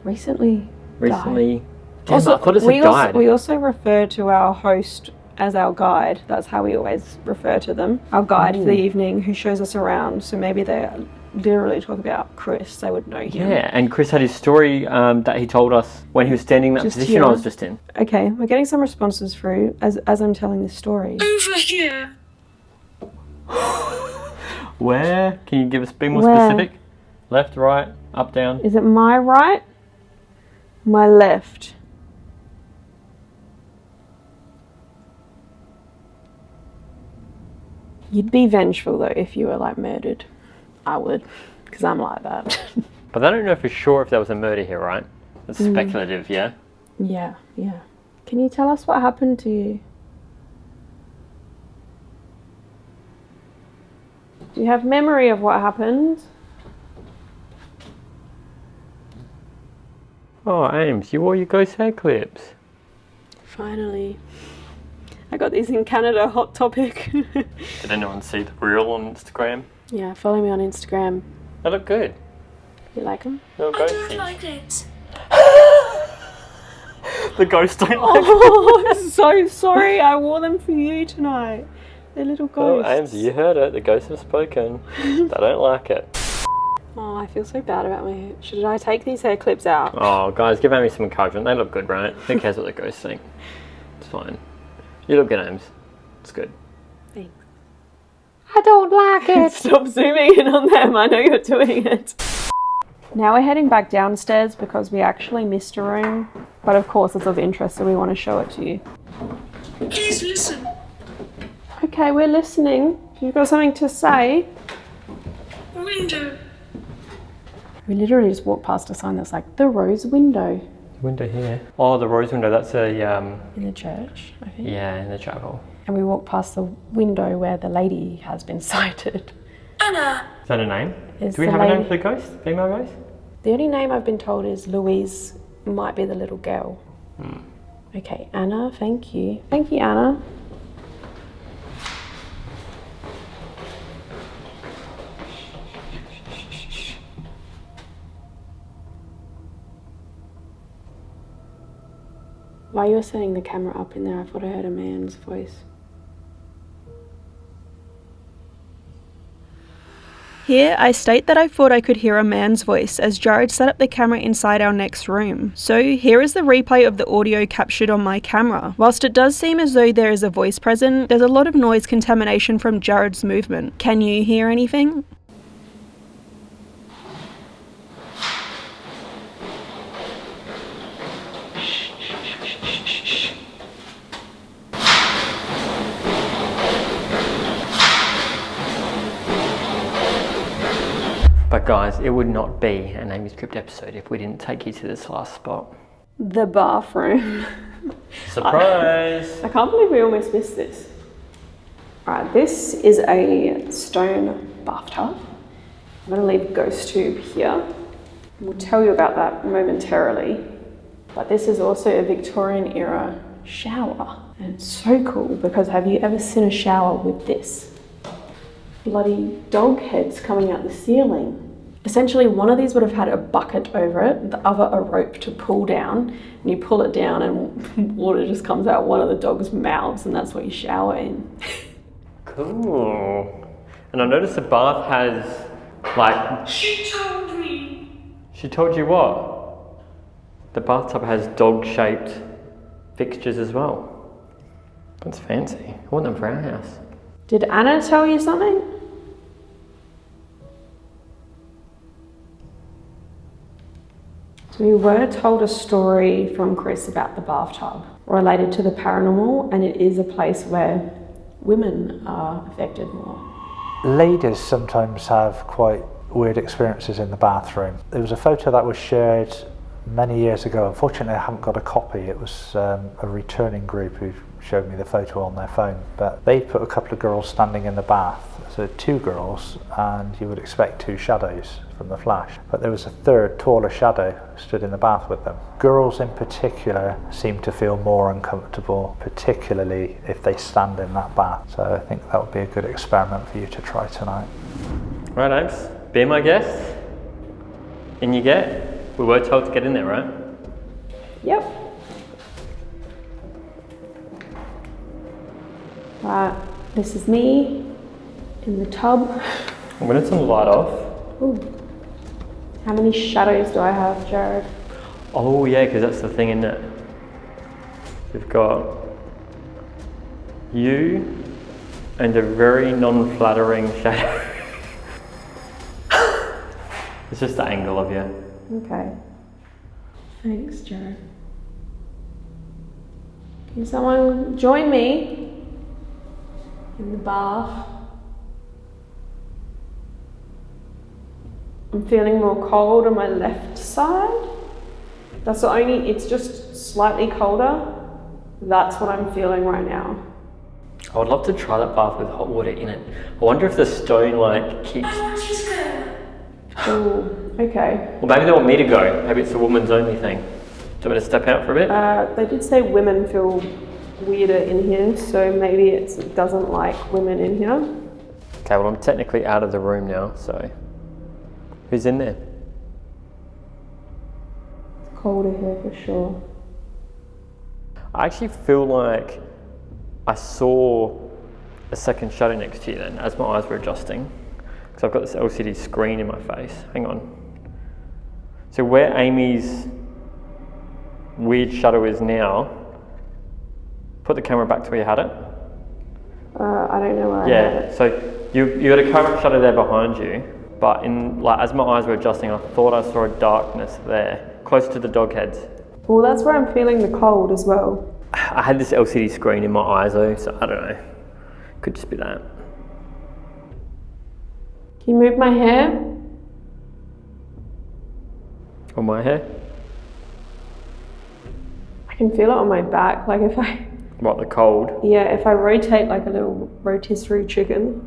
Recently. Damn, Also, I thought it said guide. we also refer to our host as our guide. That's how we always refer to them. Our guide for the evening, who shows us around. So maybe they literally talk about Chris. They would know him. Yeah, and Chris had his story that he told us when he was standing in that Just position here. I was just in. Okay, we're getting some responses through as I'm telling this story. Over here. Where? Can you give us a bit more Where? specific? Left, right, up, down? Is it my right? My left? You'd be vengeful though if you were like murdered. I would, because I'm like that. But I don't know for sure if there was a murder here, right? It's speculative, yeah? Yeah. Can you tell us what happened to you? Do you have memory of what happened? Oh, Ames, you wore your ghost hair clips. Finally. I got these in Canada, Hot Topic. Did anyone see the reel on Instagram? Yeah, follow me on Instagram. They look good. You like them? Little I ghost don't things. like it. The ghosts don't like Oh, I'm so sorry. I wore them for you tonight. They're little Oh, ghosts. Ames, you heard it. The ghosts have spoken. They don't like it. Oh, I feel so bad about my hair. Should I take these hair clips out? Oh, guys, give Amy some encouragement. They look good, right? Who cares what the ghosts think? It's fine. You look good, Ames. It's good. Thanks. I don't like it. Stop zooming in on them. I know you're doing it. Now we're heading back downstairs because we actually missed a room. But of course it's of interest, so we want to show it to you. Please listen. Okay, we're listening. You've got something to say? Window. We literally just walked past a sign that's like, the rose window. Window here. Oh, the rose window. That's a, In the church, I think. yeah, in the chapel. And we walked past the window where the lady has been sighted. Anna. Is that a name? Is Do we the have a name lady- for the ghost? Female ghost? The only name I've been told is Louise, might be the little girl. Okay, Anna, thank you. Thank you, Anna. While you were setting the camera up in there, I thought I heard a man's voice. Here, I state that I thought I could hear a man's voice as Jared set up the camera inside our next room. So here is the replay of the audio captured on my camera. Whilst it does seem as though there is a voice present, there's a lot of noise contamination from Jared's movement. Can you hear anything? But guys, it would not be an AmysCrypt episode if we didn't take you to this last spot. The bathroom. Surprise! I can't believe we almost missed this. Alright, this is a stone bathtub. I'm going to leave GhostTube here. We'll tell you about that momentarily. But this is also a Victorian era shower. And it's so cool because have you ever seen a shower with this? Bloody dog heads coming out the ceiling. Essentially, one of these would have had a bucket over it, the other a rope to pull down, and you pull it down and water just comes out one of the dog's mouths, and that's what you shower in. Cool. And I noticed the bath has, like... She told me. She told you what? The bathtub has dog-shaped fixtures as well. That's fancy. I want them for our house. Did Anna tell you something? So we were told a story from Chris about the bathtub related to the paranormal, and it is a place where women are affected more. Ladies sometimes have quite weird experiences in the bathroom. There was a photo that was shared many years ago. Unfortunately, I haven't got a copy. It was a returning group who showed me the photo on their phone. But they put a couple of girls standing in the bath. So 2 girls, and you would expect 2 shadows from the flash. But there was a third, taller shadow stood in the bath with them. Girls in particular seem to feel more uncomfortable, particularly if they stand in that bath. So I think that would be a good experiment for you to try tonight. Right, Ames, be my guest. In you get. We were told to get in there, right? Yep. This is me in the tub. I'm gonna turn the light off. Ooh. How many shadows do I have, Jared? Oh yeah, because that's the thing, isn't it? We've got you and a very non-flattering shadow. It's just the angle of you. Okay. Thanks, Jared. Can someone join me in the bath? I'm feeling more cold on my left side. That's the only, it's just slightly colder. That's what I'm feeling right now. I would love to try that bath with hot water in it. I wonder if the stone like keeps... Oh, okay. Well, maybe they want me to go. Maybe it's a woman's only thing. Do you want me to step out for a bit? They did say women feel weirder in here, so maybe it doesn't like women in here. Okay, well I'm technically out of the room now, so... Who's in there? It's colder here for sure. I actually feel like I saw a second shadow next to you then, as my eyes were adjusting. Because I've got this LCD screen in my face. Hang on. So where Amy's weird shadow is now, put the camera back to where you had it. I don't know where I had it. So you had a current shadow there behind you, but in like as my eyes were adjusting, I thought I saw a darkness there, close to the dog heads. Well, that's where I'm feeling the cold as well. I had this LCD screen in my eyes though, so I don't know. Could just be that. Can you move my hair? On my hair? I can feel it on my back, like if I... What, the cold? Yeah, if I rotate like a little rotisserie chicken.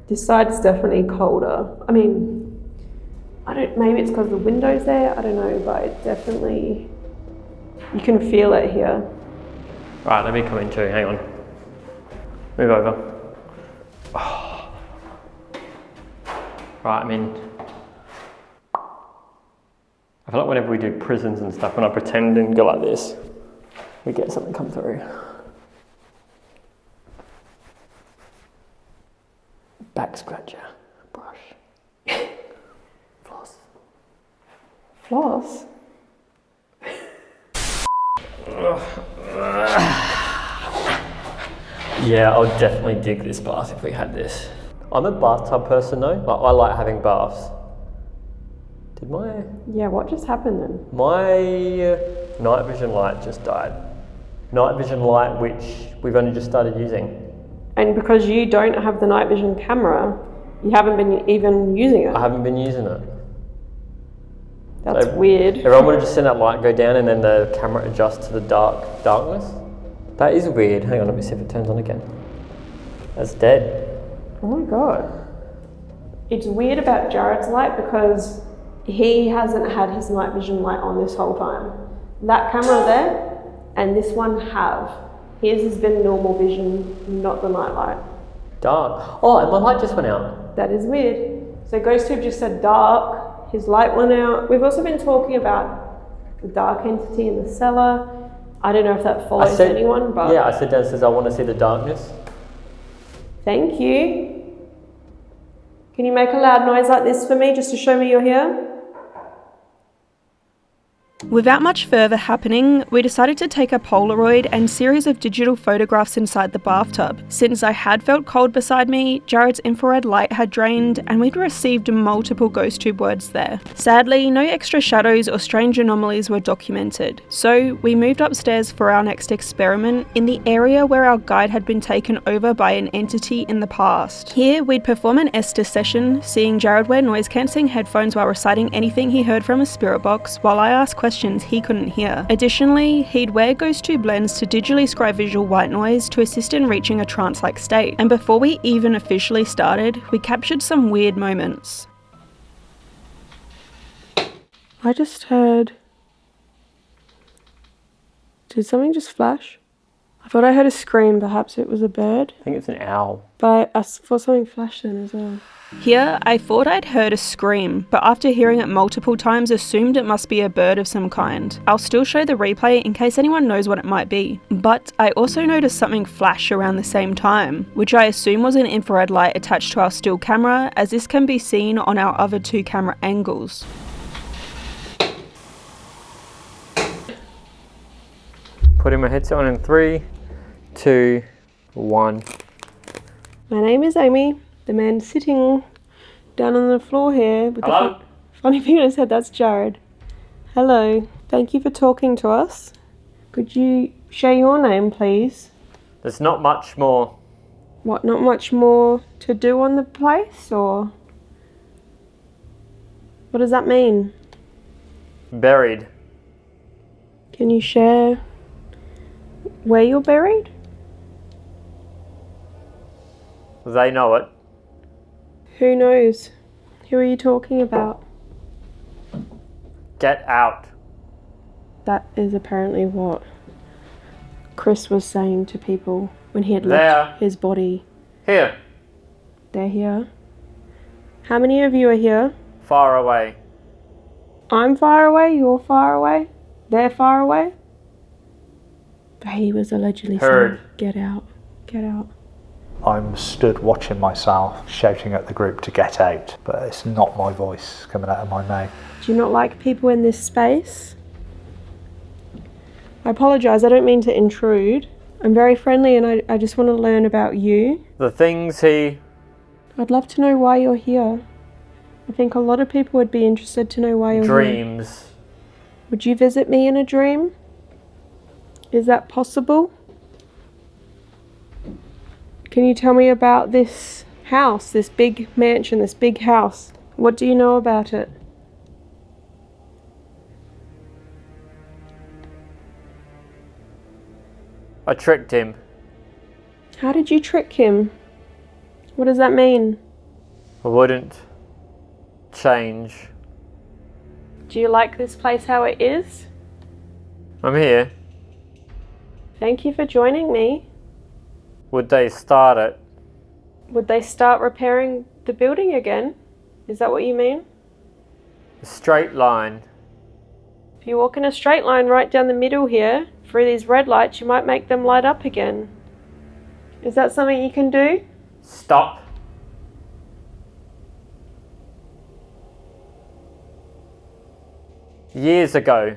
This side's definitely colder. I mean, maybe it's because the window's there, I don't know, but it definitely, you can feel it here. Right, let me come in too, hang on. Move over. Oh. Right, I'm in. I feel like whenever we do prisons and stuff, when I pretend and go like this, we get something come through. Back scratcher, brush, floss. Floss? Yeah, I would definitely dig this bath if we had this. I'm a bathtub person though, like I like having baths. Did my... Yeah, what just happened then? My night vision light just died. Night vision light which we've only just started using. And because you don't have the night vision camera, You haven't been even using it? I haven't been using it. That's So weird. Everyone would have just seen that light go down and then the camera adjusts to the darkness. That is weird. Hang on, let me see if it turns on again. That's dead. Oh my god. It's weird about Jared's light because he hasn't had his night vision light on this whole time. That camera there and this one have. His has been normal vision, not the night light. Dark. Oh, and my light just went out. That is weird. So GhostTube just said dark, his light went out. We've also been talking about the dark entity in the cellar. I don't know if that follows anyone, but... Yeah, I said downstairs I want to see the darkness. Thank you. Can you make a loud noise like this for me just to show me you're here? Without much further happening, we decided to take a Polaroid and series of digital photographs inside the bathtub. Since I had felt cold beside me, Jared's infrared light had drained, and we'd received multiple GhostTube words there. Sadly, no extra shadows or strange anomalies were documented, so we moved upstairs for our next experiment in the area where our guide had been taken over by an entity in the past. Here, we'd perform an Esther Session, seeing Jared wear noise-cancelling headphones while reciting anything he heard from a spirit box, while I asked questions he couldn't hear. Additionally, he'd wear GhostTube Lens to digitally scry visual white noise to assist in reaching a trance-like state. And before we even officially started, we captured some weird moments. I just heard... Did something just flash? I thought I heard a scream, perhaps it was a bird. I think it's an owl. But I thought something flashed then as well. Here, I thought I'd heard a scream, but after hearing it multiple times assumed it must be a bird of some kind. I'll still show the replay in case anyone knows what it might be. But I also noticed something flash around the same time, which I assume was an infrared light attached to our still camera, as this can be seen on our other two camera angles. Putting my headset on in 3, 2, 1. My name is Amy. The man sitting down on the floor here with the funny thing on his head, that's Jared. Hello. Thank you for talking to us. Could you share your name, please? There's not much more. What, not much more to do on the place, or? What does that mean? Buried. Can you share where you're buried? They know it. Who knows? Who are you talking about? Get out. That is apparently what Chris was saying to people when he had left his body. Here. They're here. How many of you are here? Far away. I'm far away, you're far away, they're far away. But he was allegedly saying, get out, get out. I'm stood watching myself, shouting at the group to get out, but it's not my voice coming out of my mouth. Do you not like people in this space? I apologise, I don't mean to intrude. I'm very friendly and I just want to learn about you. The things he... I'd love to know why you're here. I think a lot of people would be interested to know why you're here. Dreams. Would you visit me in a dream? Is that possible? Can you tell me about this house, this big mansion, this big house? What do you know about it? I tricked him. How did you trick him? What does that mean? I wouldn't change. Do you like this place how it is? I'm here. Thank you for joining me. Would they start it? Would they start repairing the building again? Is that what you mean? A straight line. If you walk in a straight line right down the middle here, through these red lights, you might make them light up again. Is that something you can do? Stop. Years ago.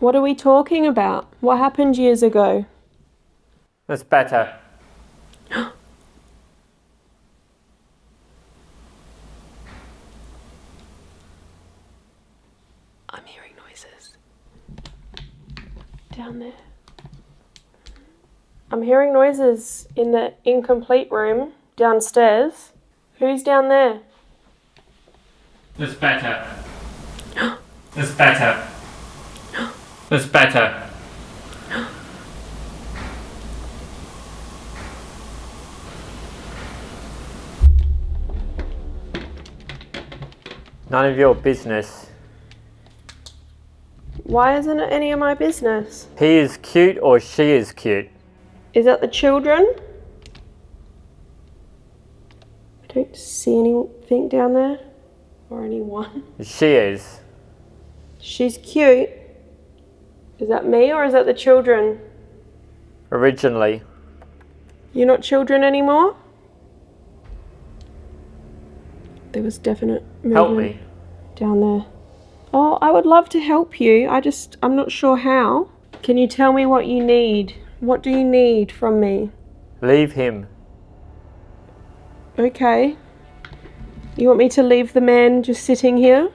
What are we talking about? What happened years ago? That's better. I'm hearing noises. Down there. I'm hearing noises in the incomplete room Downstairs? Who's down there? It's better. It's better. It's better. None of your business. Why isn't it any of my business? He is cute or she is cute? Is that the children? I don't see anything down there. Or anyone. She is. She's cute. Is that me or is that the children? Originally. You're not children anymore? There was definite movement Help me. down there. Oh, I would love to help you. I'm not sure how. Can you tell me what you need? What do you need from me? Leave him. Okay. You want me to leave the man just sitting here?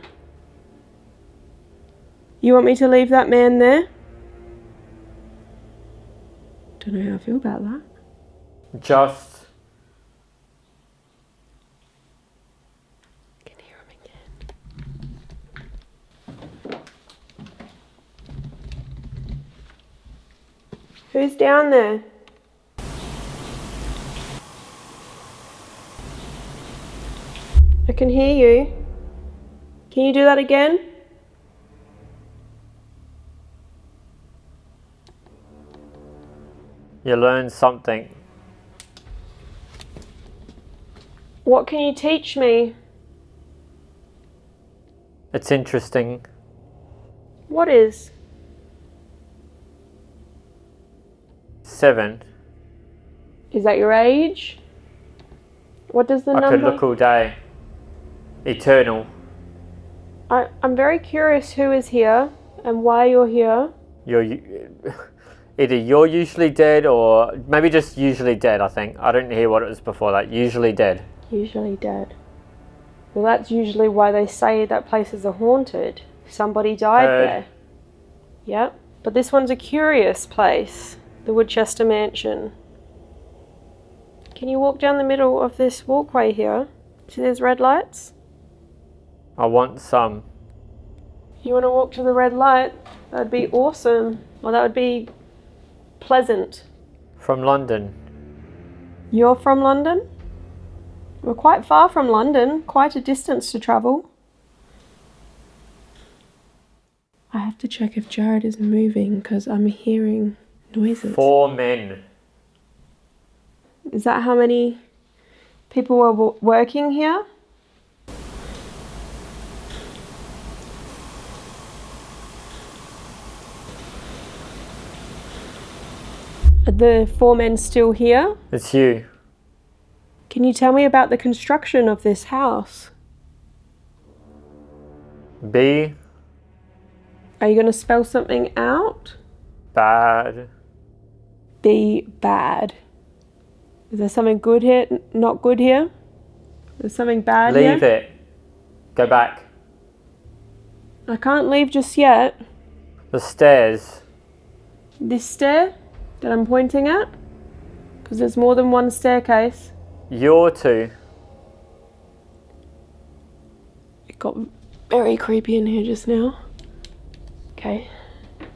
You want me to leave that man there? Don't know how I feel about that. Just. I can hear him again. Who's down there? I can hear you. Can you do that again? You learn something. What can you teach me? It's interesting. What is? 7. Is that your age? What does the I number? could look all day. Eternal. I'm very curious who is here and why you're here. Either you're usually dead or maybe just usually dead, I think. I didn't hear what it was before that. Usually dead. Usually dead. Well, that's usually why they say that places are haunted. Somebody died Heard. there. Yep. But this one's a curious place. The Woodchester Mansion. Can you walk down the middle of this walkway here? See there's red lights? I want some. You want to walk to the red light? That'd be awesome. Well, that would be pleasant. From London. You're from London? We're quite far from London. Quite a distance to travel. I have to check if Jared is moving because I'm hearing noises. 4 men. Is that how many people were working here? Are the 4 men still here? It's you. Can you tell me about the construction of this house? Be Are you going to spell something out? bad. Be bad. Is there something good here? Not good here? There's something bad here? Leave it. Go back. I can't leave just yet. The stairs. This stair that I'm pointing at? Because there's more than one staircase. You're 2. It got very creepy in here just now. Okay,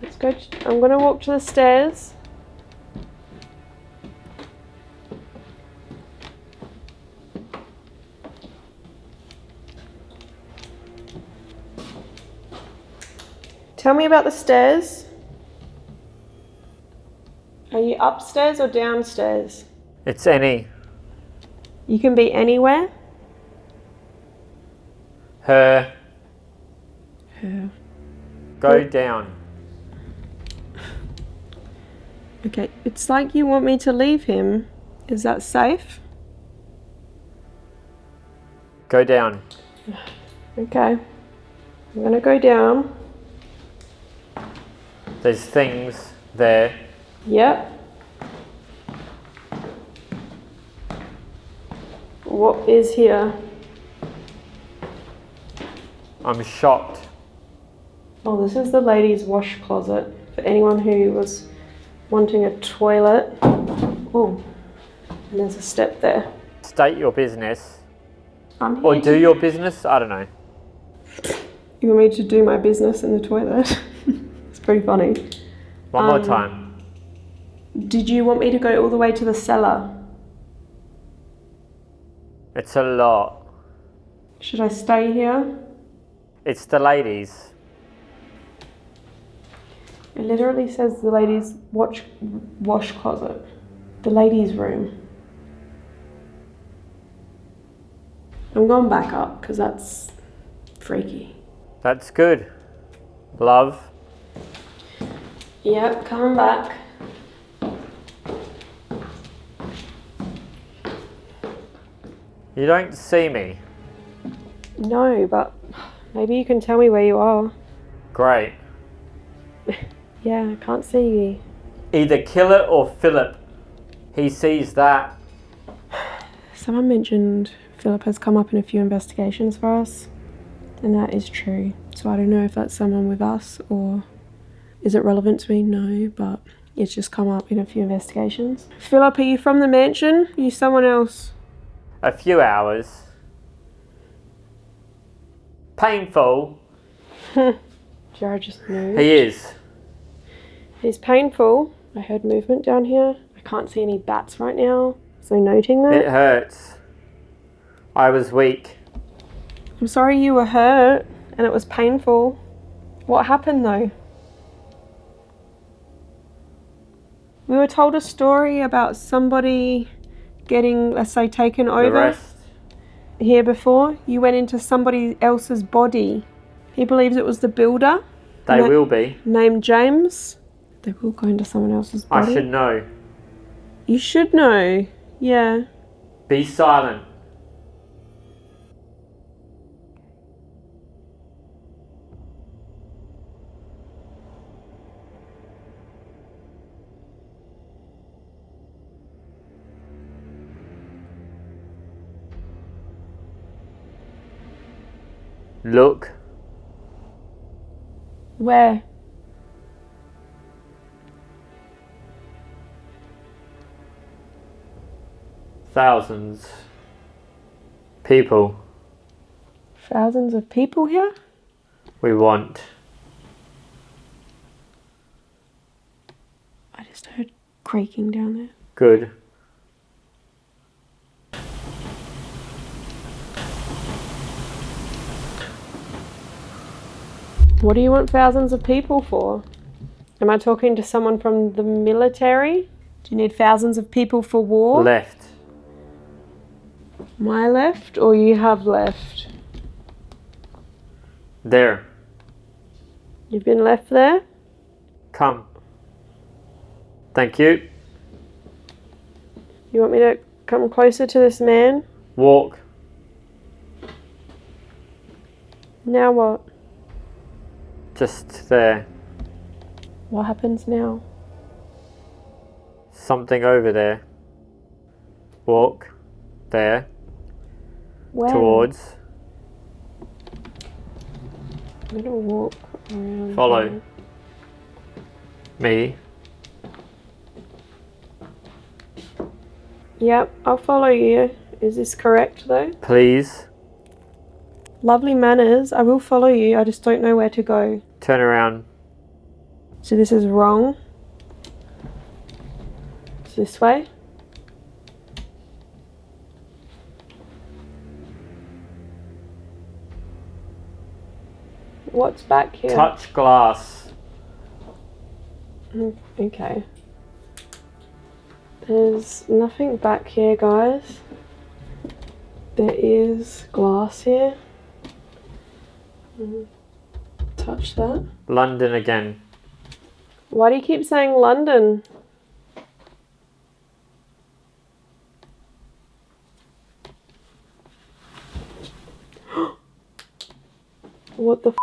let's go. I'm going to walk to the stairs. Tell me about the stairs. Are you upstairs or downstairs? It's any. You can be anywhere. Her. Her. Go down. Okay, it's like you want me to leave him. Is that safe? Go down. Okay. I'm gonna go down. There's things there. Yep. What is here? I'm shocked. Oh, this is the ladies' wash closet. For anyone who was wanting a toilet. Oh, and there's a step there. state your business. I'm here Or do your business? I don't know. You want me to do my business in the toilet? It's pretty funny. One more time. Did you want me to go all the way to the cellar? It's a lot. Should I stay here? It's the ladies. It literally says the ladies' wash closet. The ladies' room. I'm going back up because that's freaky. That's good. Love. Yep, coming back. You don't see me. No, but maybe you can tell me where you are. Great. Yeah, I can't see you. Either kill it or Philip. He sees that. Someone mentioned Philip has come up in a few investigations for us, and that is true. So I don't know if that's someone with us or is it relevant to me? No, but it's just come up in a few investigations. Philip, are you from the mansion? Are you someone else? A few hours. Painful. Jared just moved. He is. It's painful. I heard movement down here. I can't see any bats right now, so noting that. It hurts. I was weak. I'm sorry you were hurt and it was painful. What happened though? We were told a story about somebody getting, let's say, taken over. The rest. Here before. You went into somebody else's body. He believes it was the builder. They will be. Named James. They will go into someone else's body. I should know. You should know. Yeah. Be silent. Look. Where? Thousands. People. Thousands of people here? We want. I just heard creaking down there. Good. What do you want thousands of people for? Am I talking to someone from the military? Do you need thousands of people for war? Left. My left or you have left? There. You've been left there? Come. Thank you. You want me to come closer to this man? Walk. Now what? Just there. What happens now? Something over there. Walk. There. Where? Towards. I'm gonna walk around. Follow. here. Me. Yep, I'll follow you. Is this correct though? Please. Lovely manners. I will follow you. I just don't know where to go. Turn around. So this is wrong. It's this way. What's back here? Touch glass. Okay. There's nothing back here, guys. There is glass here. Touch that. London again. Why do you keep saying London? What the f***?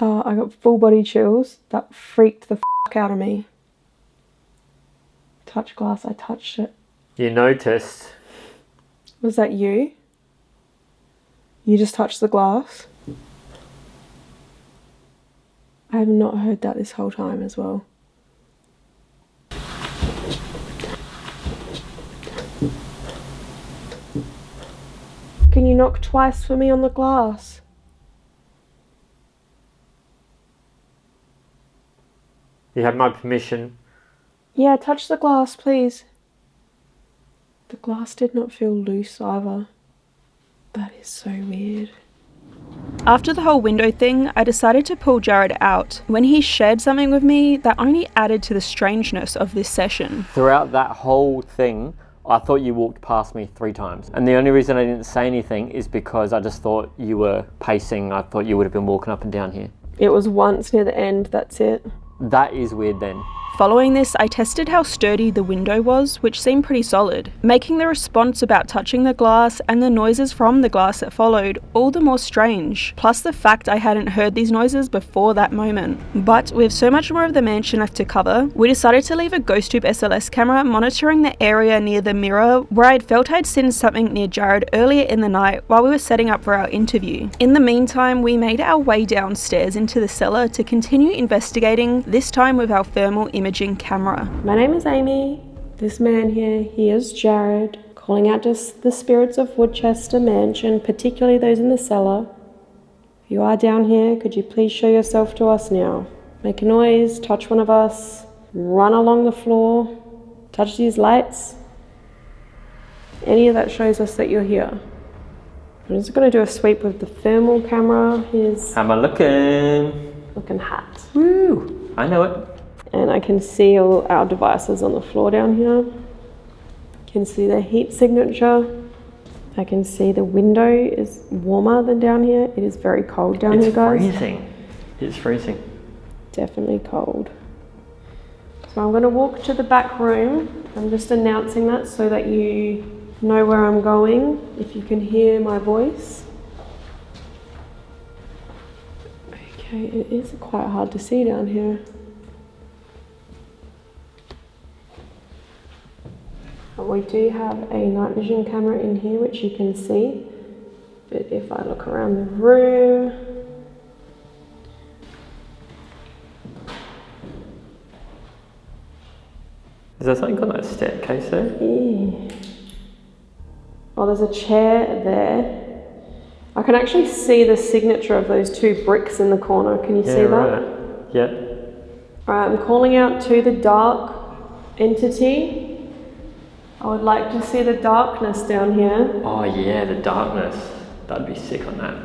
I got full body chills. That freaked the f*** out of me. Touch glass, I touched it. You noticed. Was that you? You just touched the glass? I have not heard that this whole time as well. knock twice for me on the glass? You have my permission. Yeah, touch the glass, please. The glass did not feel loose either. That is so weird. After the whole window thing, I decided to pull Jared out when he shared something with me that only added to the strangeness of this session. Throughout that whole thing, I thought you walked past me 3 times. And the only reason I didn't say anything is because I just thought you were pacing. I thought you would have been walking up and down here. It was once near the end, that's it. That is weird then. Following this, I tested how sturdy the window was, which seemed pretty solid, making the response about touching the glass and the noises from the glass that followed all the more strange, plus the fact I hadn't heard these noises before that moment. But with so much more of the mansion left to cover, we decided to leave a GhostTube SLS camera monitoring the area near the mirror where I'd felt I'd seen something near Jared earlier in the night while we were setting up for our interview. In the meantime, we made our way downstairs into the cellar to continue investigating, this time with our thermal imaging camera. My name is Amy. This man here, he is Jared, calling out to the spirits of Woodchester Mansion, particularly those in the cellar. If you are down here, could you please show yourself to us now? Make a noise, touch one of us, run along the floor, touch these lights. Any of that shows us that you're here. I'm just going to do a sweep with the thermal camera. Here's How am I looking hat. Woo! I know it. And I can see all our devices on the floor down here. Can see the heat signature. I can see the window is warmer than down here. It is very cold down here, guys. It's freezing. It's freezing. Definitely cold. So I'm going to walk to the back room. I'm just announcing that so that you know where I'm going, if you can hear my voice. Okay, it is quite hard to see down here. We do have a night vision camera in here which you can see, but if I look around the room, Is there something on that staircase there? yeah. Oh, there's a chair there. I can actually see the signature of those 2 bricks in the corner. Can you see that? Right. Yeah. Alright, I'm calling out to the dark entity. I would like to see the darkness down here. Oh yeah, the darkness. That'd be sick on that.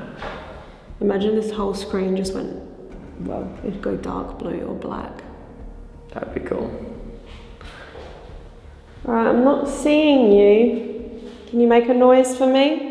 Imagine this whole screen just went, well, it'd go dark blue or black. That'd be cool. Alright, I'm not seeing you. Can you make a noise for me?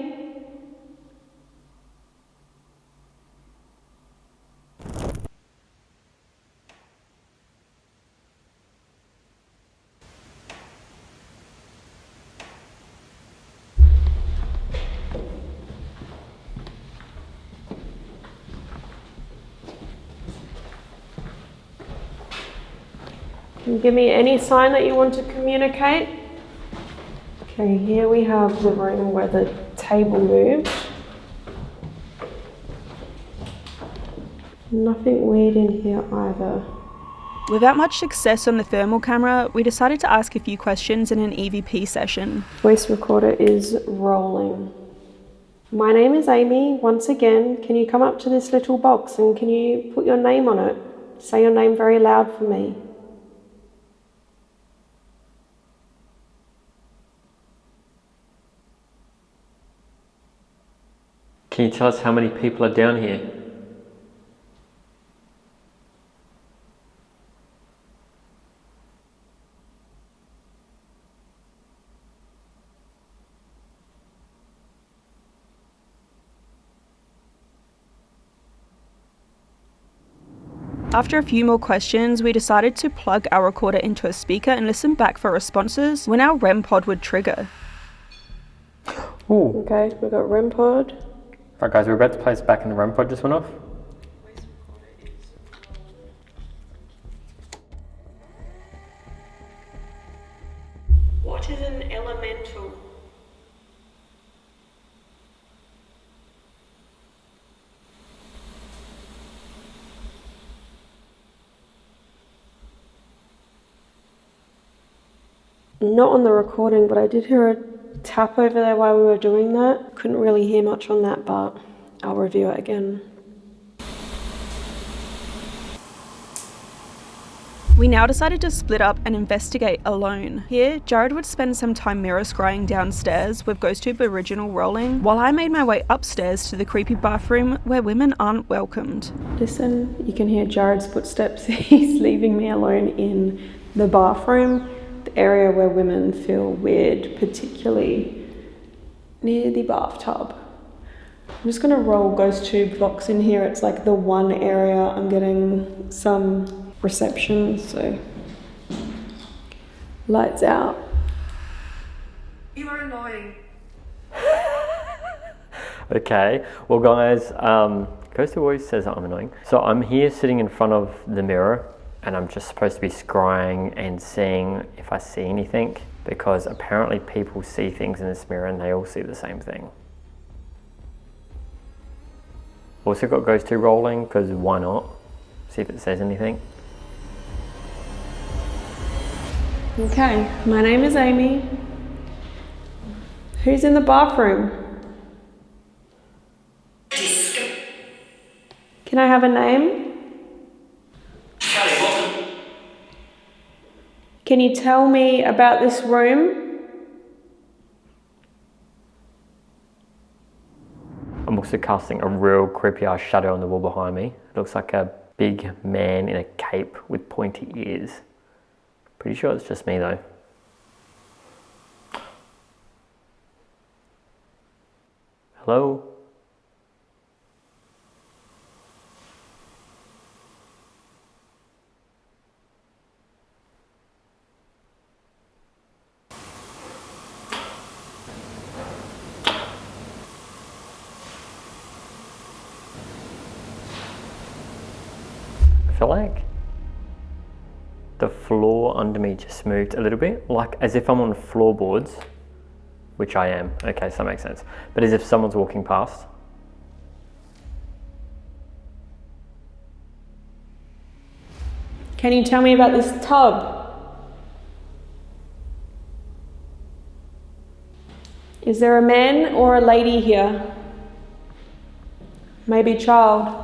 Can you give me any sign that you want to communicate? Okay, here we have the room where the table moved. Nothing weird in here either. Without much success on the thermal camera, we decided to ask a few questions in an EVP session. Voice recorder is rolling. My name is Amy. Once again, can you come up to this little box and can you put your name on it? Say your name very loud for me. Can you tell us how many people are down here? After a few more questions, we decided to plug our recorder into a speaker and listen back for responses when our REM pod would trigger. Ooh. Okay, we've got REM pod. Right guys, we're about to place back in the REM pod just went off. What is an elemental? Not on the recording, but I did hear a tap over there while we were doing that. Couldn't really hear much on that, but I'll review it again. We now decided to split up and investigate alone. Here, Jared would spend some time mirror scrying downstairs with GhostTube Original rolling, while I made my way upstairs to the creepy bathroom where women aren't welcomed. Listen, you can hear Jared's footsteps. He's leaving me alone in the bathroom, the area where women feel weird, particularly near the bathtub. I'm just gonna roll GhostTube box in here. It's like the one area I'm getting some reception, so lights out. You are annoying. Okay, well guys, Ghost always says that I'm annoying. So I'm here sitting in front of the mirror and I'm just supposed to be scrying and seeing if I see anything, because apparently people see things in this mirror and they all see the same thing. Also got GhostTube rolling, because why not? See if it says anything. Okay, my name is Amy. Who's in the bathroom? Can I have a name? Can you tell me about this room? I'm also casting a real creepy ass shadow on the wall behind me. It looks like a big man in a cape with pointy ears. Pretty sure it's just me though. Hello? I feel like the floor under me just moved a little bit, like as if I'm on floorboards, which I am. Okay, so that makes sense. But as if someone's walking past. Can you tell me about this tub? Is there a man or a lady here? Maybe child.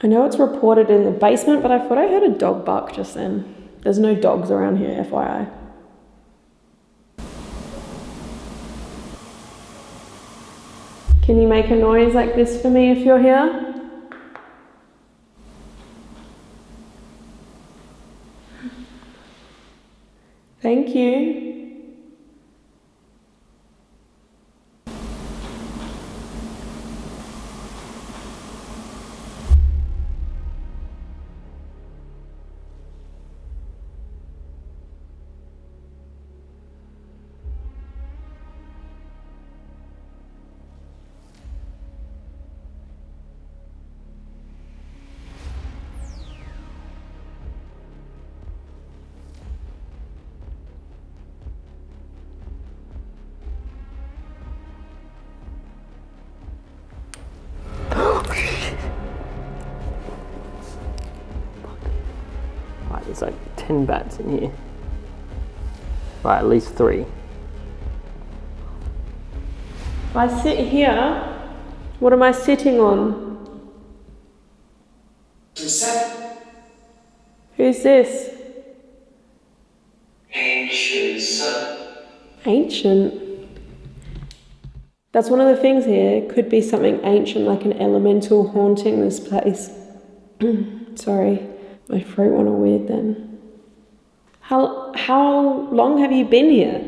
I know it's reported in the basement, but I thought I heard a dog bark just then. There's no dogs around here, FYI. Can you make a noise like this for me if you're here? Thank you. Right, there's like 10 bats in here. Right, at least 3. If I sit here, what am I sitting on? Who's this? Ancient. That's one of the things here. Could be something ancient, like an elemental haunting this place. Sorry, my throat went all weird then. How long have you been here?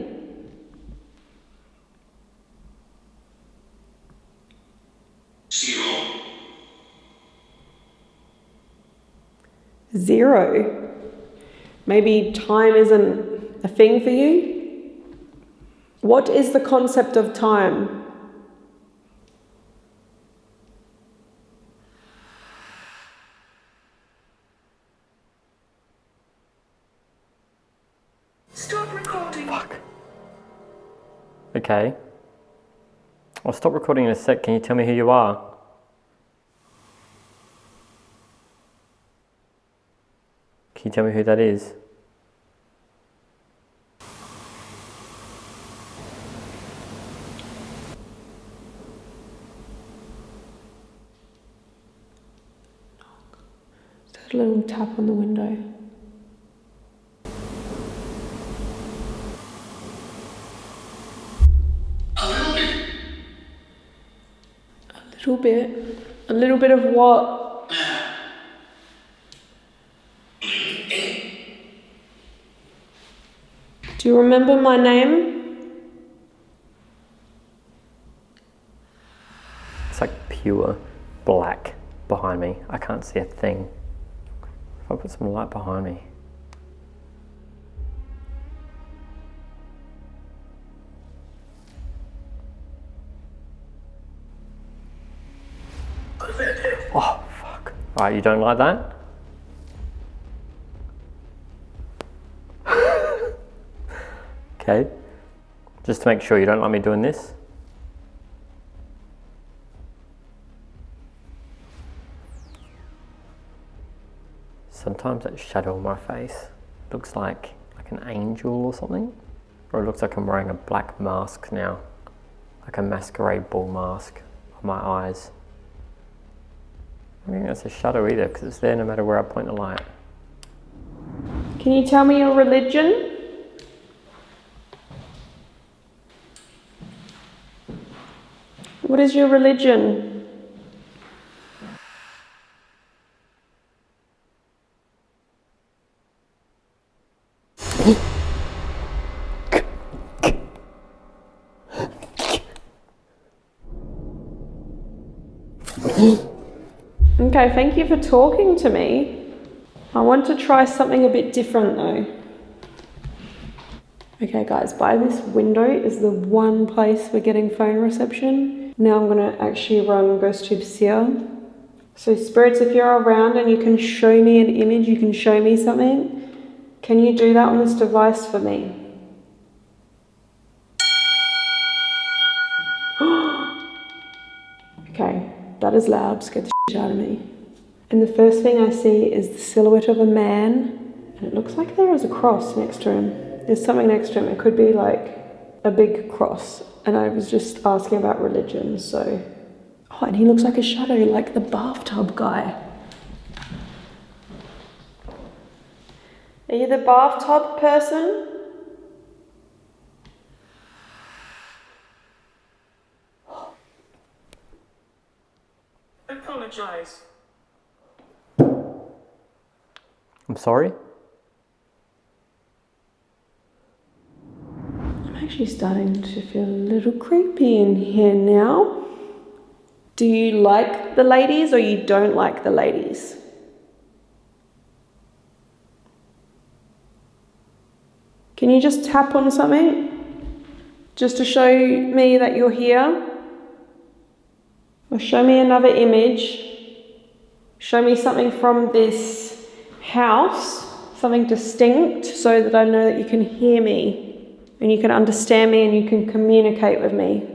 Zero. Maybe time isn't a thing for you? What is the concept of time? Stop recording. Fuck. Okay. I'll stop recording in a sec. Can you tell me who you are? Can you tell me who that is? Just a little tap on the window. A little bit of what? Do you remember my name? It's like pure black behind me. I can't see a thing. If I put some light behind me. Oh, fuck. Alright, you don't like that? Okay. Just to make sure you don't like me doing this. Sometimes that shadow on my face looks like an angel or something. Or it looks like I'm wearing a black mask now. Like a masquerade ball mask on my eyes. I don't think that's a shadow either, because it's there no matter where I point the light. Can you tell me your religion? What is your religion? Okay, thank you for talking to me. I want to try something a bit different though. Okay guys, by this window is the one place we're getting phone reception. Now I'm gonna actually run GhostTube Seer. So spirits, if you're around and you can show me an image, you can show me something, can you do that on this device for me? Okay, that is loud, scared the shit out of me. And the first thing I see is the silhouette of a man, and it looks like there is a cross next to him. There's something next to him. It could be like a big cross. And I was just asking about religion, so. Oh, and he looks like a shadow, like the bathtub guy. Are you the bathtub person? I apologize. I'm sorry? I'm actually starting to feel a little creepy in here now. Do you like the ladies or you don't like the ladies? Can you just tap on something? Just to show me that you're here? Or show me another image. Show me something from this house, something distinct, so that I know that you can hear me. And you can understand me and you can communicate with me.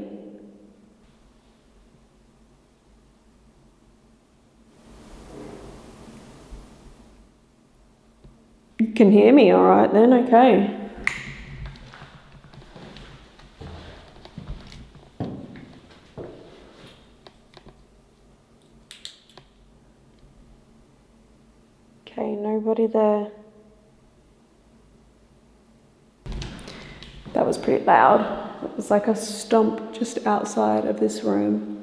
You can hear me, all right then, okay. Okay, nobody there. That was pretty loud. It was like a stomp just outside of this room.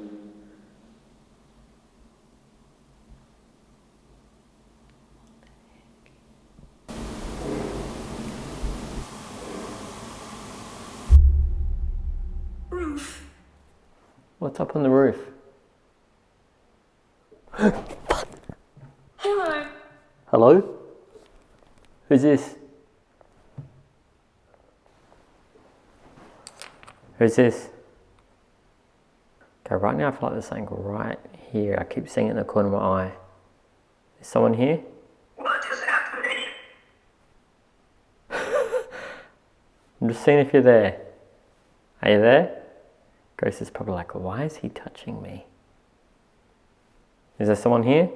Roof. What's up on the roof? Hello. Hello? Who's this? Who's this? Okay, right now I feel like there's something right here. I keep seeing it in the corner of my eye. Is someone here? What is happening? I'm just seeing if you're there. Are you there? Ghost is probably like, why is he touching me? Is there someone here?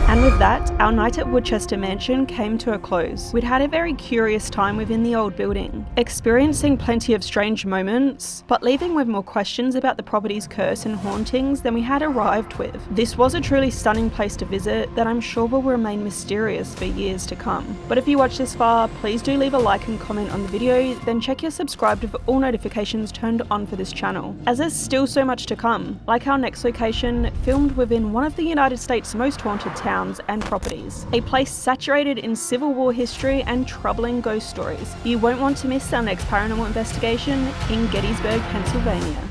And with that, our night at Woodchester Mansion came to a close. We'd had a very curious time within the old building, experiencing plenty of strange moments, but leaving with more questions about the property's curse and hauntings than we had arrived with. This was a truly stunning place to visit that I'm sure will remain mysterious for years to come. But if you watched this far, please do leave a like and comment on the video, then check your subscribe for all notifications turned on for this channel, as there's still so much to come, like our next location, filmed within one of the United States' most haunted towns and properties, a place saturated in Civil War history and troubling ghost stories. You won't want to miss our next paranormal investigation in Gettysburg, Pennsylvania.